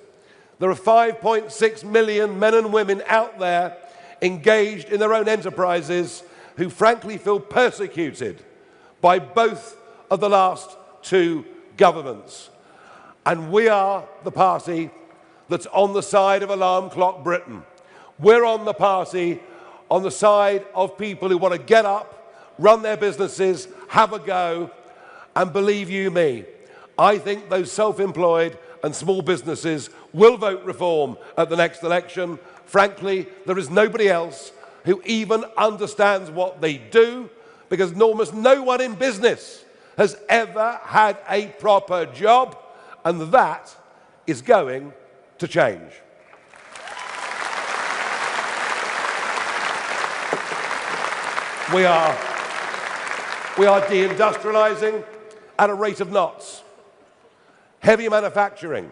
There are 5.6 million men and women out there engaged in their own enterprises who frankly feel persecuted by both of the last two governments. And we are the party that's on the side of Alarm Clock Britain. We're on the party, on the side of people who want to get up, run their businesses, have a go, and believe you me, I think those self-employed and small businesses will vote reform at the next election. Frankly, there is nobody else who even understands what they do, because almost no one in business has ever had a proper job, and that is going to change. We are deindustrializing at a rate of knots. Heavy manufacturing,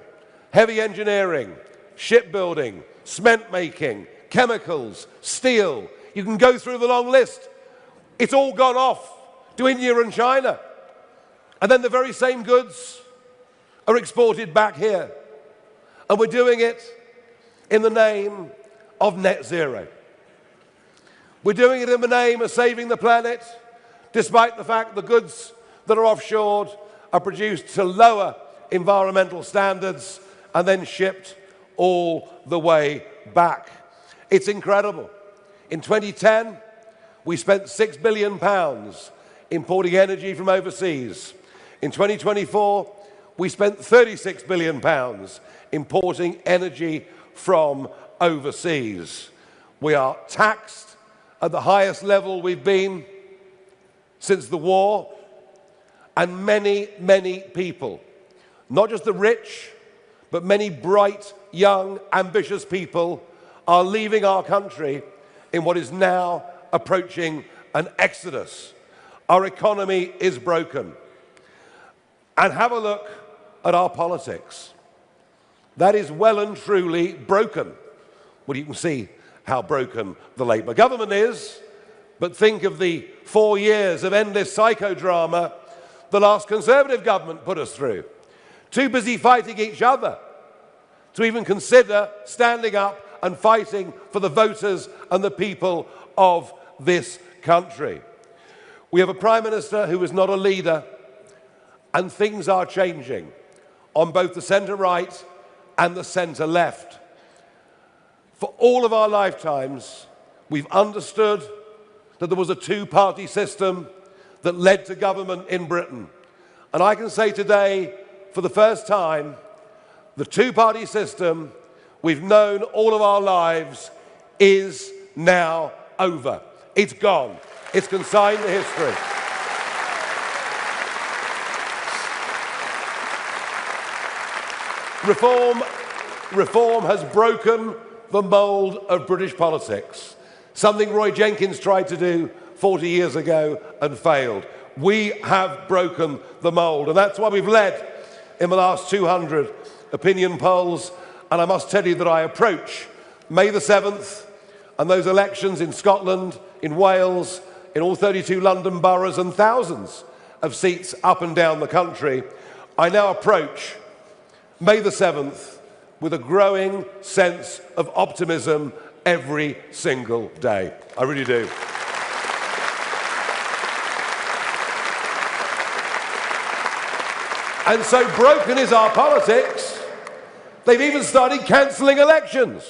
heavy engineering, shipbuilding, cement making, chemicals, steel. You can go through the long list. It's all gone off to India and China. And then the very same goods are exported back here. And we're doing it in the name of net zero. We're doing it in the name of saving the planet, despite the fact the goods that are offshored are produced to lower environmental standards and then shipped all the way back. It's incredible. In 2010, we spent £6 billion importing energy from overseas. In 2024, we spent £36 billion importing energy from overseas. We are taxed at the highest level we've been since the war, and many, many people, not just the rich, but many bright, young, ambitious people are leaving our country in what is now approaching an exodus. Our economy is broken. And have a look at our politics. That is well and truly broken. Well, you can see how broken the Labour government is, but think of the 4 years of endless psychodrama the last Conservative government put us through. Too busy fighting each other to even consider standing up and fighting for the voters and the people of this country. We have a Prime Minister who is not a leader, and things are changing on both the centre-right and the centre-left. For all of our lifetimes, we've understood that there was a two-party system that led to government in Britain. And I can say today, for the first time, the two-party system we've known all of our lives is now over. It's gone. It's consigned to history. Reform has broken the mould of British politics, something Roy Jenkins tried to do 40 years ago and failed. We have broken the mould, and that's why we've led in the last 200 opinion polls. And I must tell you that I approach May the 7th and those elections in Scotland, in Wales, in all 32 London boroughs and thousands of seats up and down the country. I now approach May the 7th with a growing sense of optimism every single day. I really do. And so broken is our politics, they've even started cancelling elections.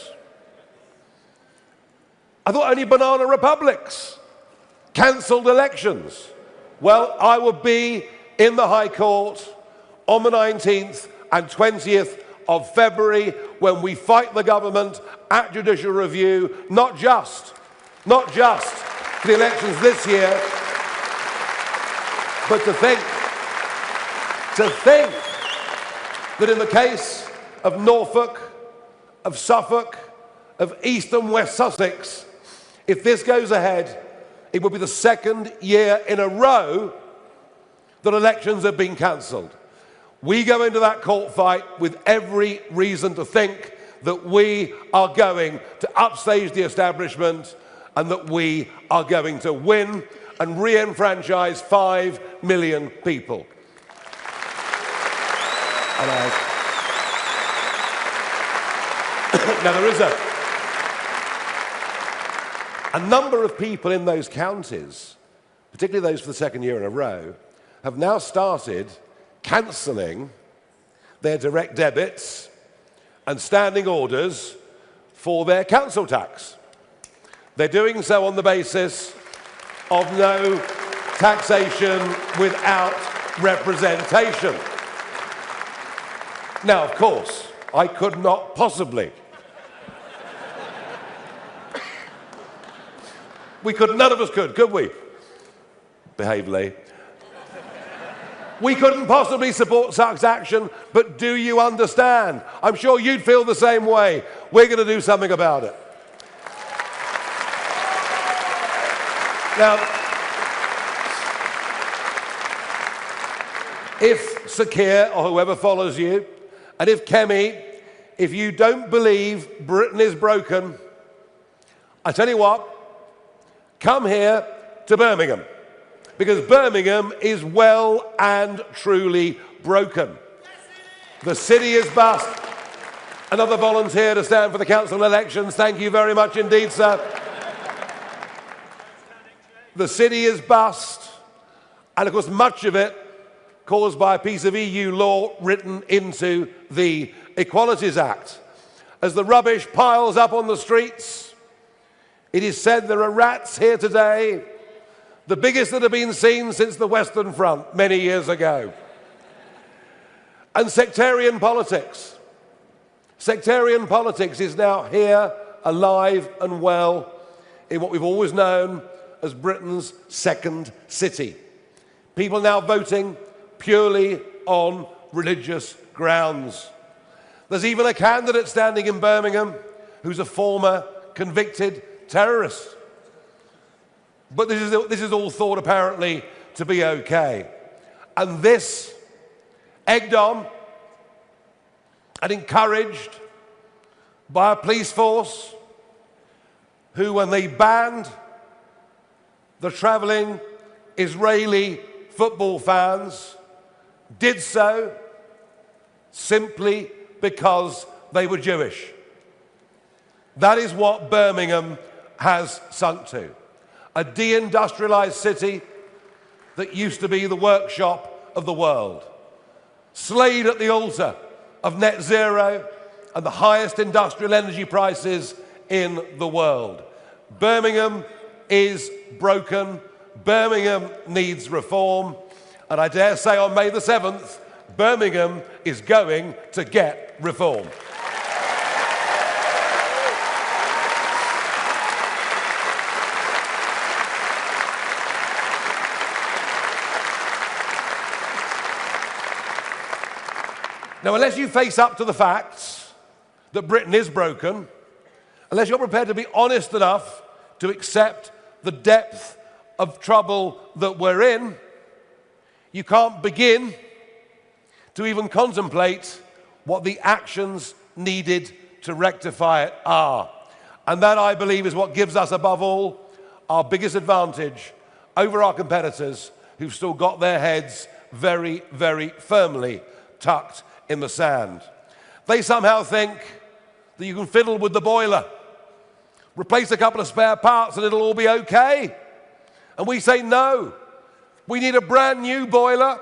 I thought only banana republics cancelled elections. Well, I will be in the High Court on the 19th and 20th of February when we fight the government at judicial review, not just for the elections this year, but to think that in the case of Norfolk, of Suffolk, of East and West Sussex, if this goes ahead, it will be the second year in a row that elections have been cancelled. We go into that court fight with every reason to think that we are going to upstage the establishment and that we are going to win and re-enfranchise 5 million people. And now there is a number of people in those counties, particularly those for the second year in a row, have now started cancelling their direct debits and standing orders for their council tax. They're doing so on the basis of no taxation without representation. Now, of course, I could not possibly. None of us could we? Behave, Lee. We couldn't possibly support such action, but do you understand? I'm sure you'd feel the same way. We're going to do something about it. Now, if Sir Keir or whoever follows you, and if Kemi, if you don't believe Britain is broken, I tell you what, come here to Birmingham, because Birmingham is well and truly broken. The city is bust. Another volunteer to stand for the council elections. Thank you very much indeed, sir. The city is bust, and of course much of it caused by a piece of EU law written into the Equalities Act. As the rubbish piles up on the streets, it is said there are rats here today, the biggest that have been seen since the Western Front many years ago. And sectarian politics. Sectarian politics is now here, alive and well, in what we've always known as Britain's second city. People now voting purely on religious grounds. There's even a candidate standing in Birmingham who's a former convicted terrorist. But this is all thought apparently to be okay. And this, egged on and encouraged by a police force who, when they banned the travelling Israeli football fans, did so simply because they were Jewish. That is what Birmingham has sunk to. A deindustrialised city that used to be the workshop of the world. Slayed at the altar of net zero and the highest industrial energy prices in the world. Birmingham is broken. Birmingham needs reform. And I dare say on May the 7th, Birmingham is going to get reform. Now, unless you face up to the facts that Britain is broken, unless you're prepared to be honest enough to accept the depth of trouble that we're in, you can't begin to even contemplate what the actions needed to rectify it are. And that, I believe, is what gives us, above all, our biggest advantage over our competitors who've still got their heads very, very firmly tucked in the sand. They somehow think that you can fiddle with the boiler, replace a couple of spare parts and it'll all be okay. And we say no. We need a brand new boiler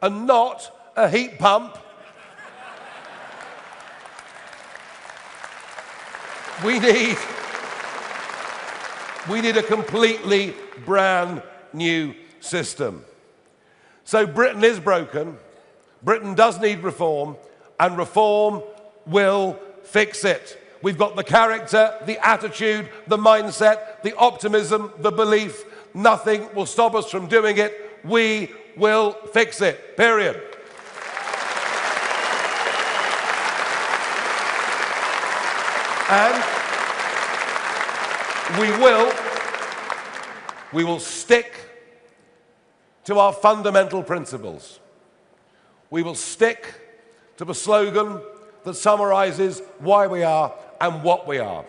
and not a heat pump. We need a completely brand new system. So Britain is broken. Britain does need reform, and reform will fix it. We've got the character, the attitude, the mindset, the optimism, the belief. Nothing will stop us from doing it. We will fix it, period. And we will stick to our fundamental principles. We will stick to the slogan that summarizes why we are and what we are.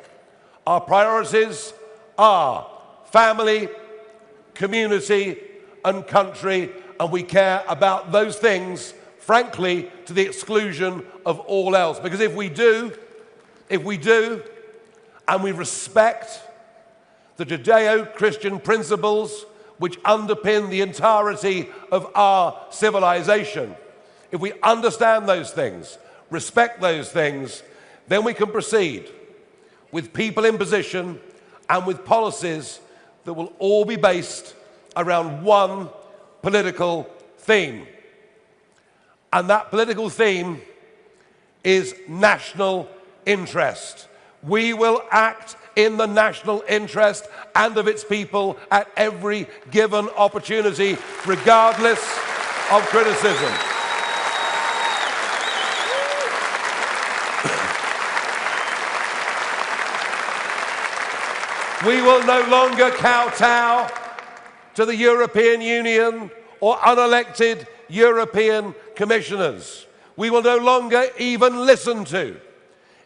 Our priorities are family, community, and country, and we care about those things, frankly, to the exclusion of all else. Because if we do, and we respect the Judeo-Christian principles which underpin the entirety of our civilization, if we understand those things, respect those things, then we can proceed with people in position and with policies that will all be based around one political theme. And that political theme is national interest. We will act in the national interest and of its people at every given opportunity, regardless of criticism. We will no longer kowtow to the European Union or unelected European commissioners. We will no longer even listen to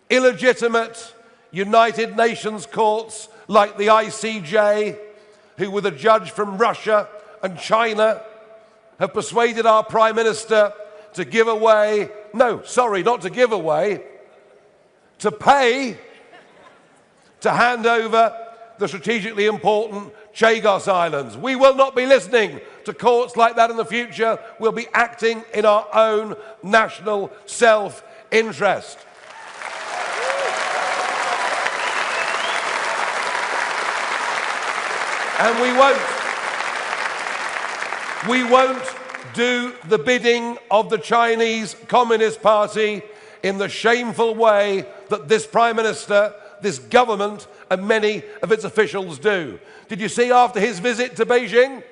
illegitimate United Nations courts like the ICJ, who with a judge from Russia and China have persuaded our Prime Minister to give away, no, sorry, not to give away, to pay to hand over the strategically important Chagos Islands. We will not be listening to courts like that in the future. We'll be acting in our own national self-interest. And we won't do the bidding of the Chinese Communist Party in the shameful way that this Prime Minister, this government, and many of its officials do. Did you see after his visit to Beijing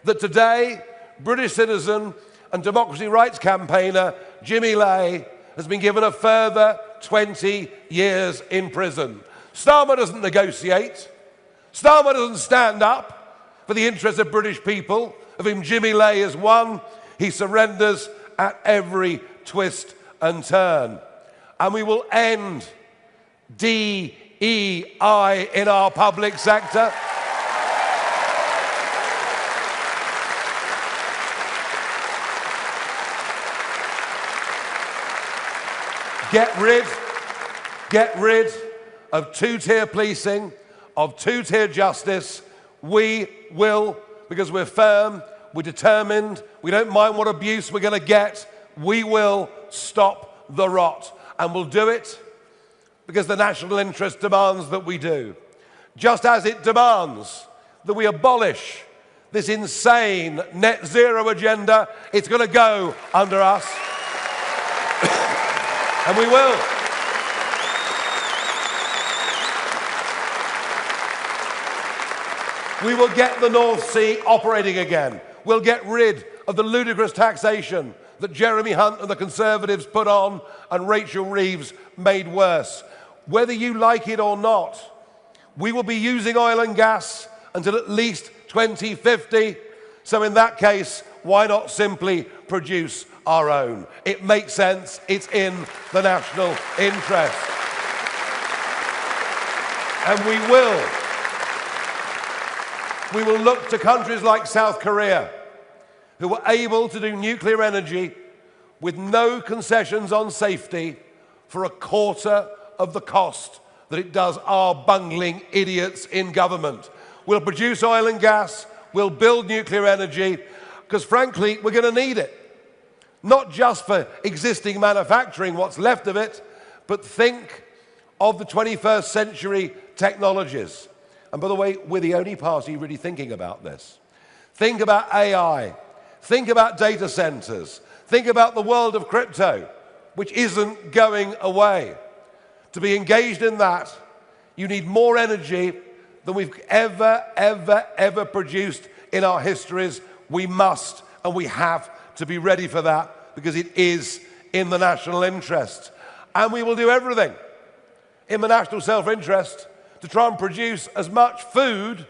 that today British citizen and democracy rights campaigner Jimmy Lai has been given a further 20 years in prison? Starmer doesn't negotiate. Starmer doesn't stand up for the interests of British people, of whom Jimmy Lai is one. He surrenders at every twist and turn. And we will end DEI in our public sector. Get rid of two-tier policing, of two-tier justice. We will, because we're firm, we're determined, we don't mind what abuse we're going to get. We will stop the rot, and we'll do it because the national interest demands that we do. Just as it demands that we abolish this insane net zero agenda, it's going to go under us. And we will. We will get the North Sea operating again. We'll get rid of the ludicrous taxation that Jeremy Hunt and the Conservatives put on and Rachel Reeves made worse. Whether you like it or not, we will be using oil and gas until at least 2050. So in that case, why not simply produce our own? It makes sense. It's in the national interest. And we will look to countries like South Korea, who were able to do nuclear energy with no concessions on safety for a quarter of the cost that it does our bungling idiots in government. We'll produce oil and gas, we'll build nuclear energy, because frankly, we're going to need it. Not just for existing manufacturing, what's left of it, but think of the 21st century technologies. And by the way, we're the only party really thinking about this. Think about AI. Think about data centers. Think about the world of crypto, which isn't going away. To be engaged in that, you need more energy than we've ever produced in our histories. We must and we have to be ready for that because it is in the national interest. And we will do everything in the national self-interest to try and produce as much food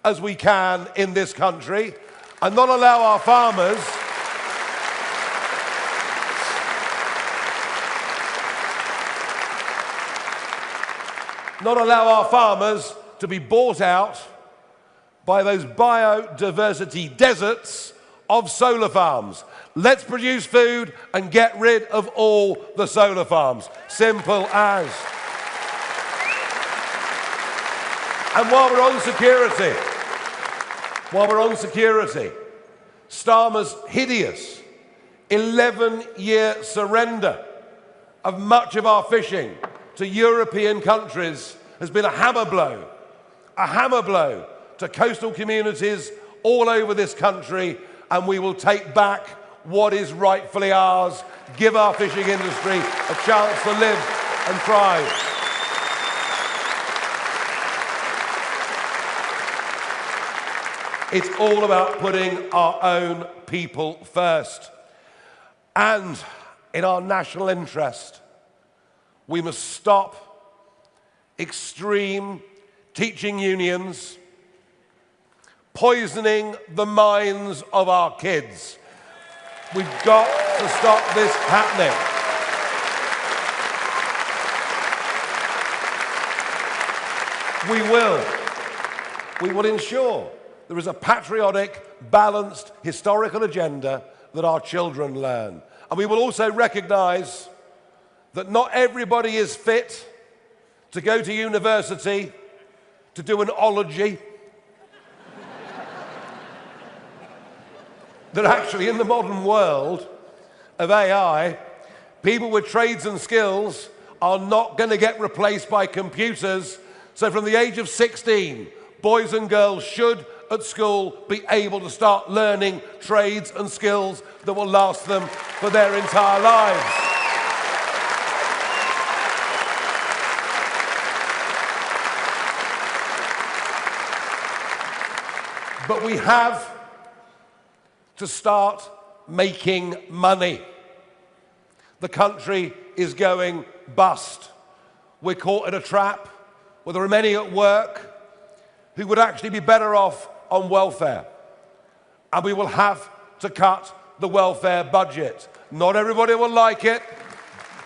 as we can in this country and not allow our farmers to be bought out by those biodiversity deserts of solar farms. Let's produce food and get rid of all the solar farms. Simple as. And while we're on security, Starmer's hideous 11-year surrender of much of our fishing to European countries has been a hammer blow to coastal communities all over this country, and we will take back what is rightfully ours, give our fishing industry a chance to live and thrive. It's all about putting our own people first. And in our national interest, we must stop extreme teaching unions poisoning the minds of our kids. We've got to stop this happening. We will ensure there is a patriotic, balanced, historical agenda that our children learn. And we will also recognise that not everybody is fit to go to university to do an ology. That actually in the modern world of AI, people with trades and skills are not going to get replaced by computers. So from the age of 16, boys and girls should at school be able to start learning trades and skills that will last them for their entire lives. But we have to start making money. The country is going bust. We're caught in a trap where there are many at work who would actually be better off on welfare. And we will have to cut the welfare budget. Not everybody will like it,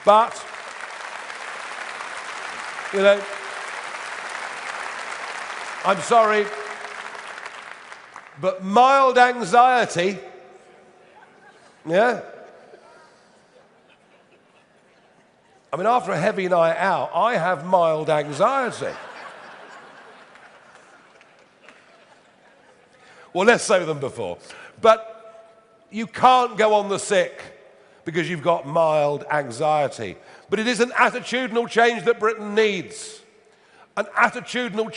but, you know, I'm sorry, but mild anxiety, yeah? I mean, after a heavy night out, I have mild anxiety. Well, less so than before. But you can't go on the sick because you've got mild anxiety. But it is an attitudinal change that Britain needs. An attitudinal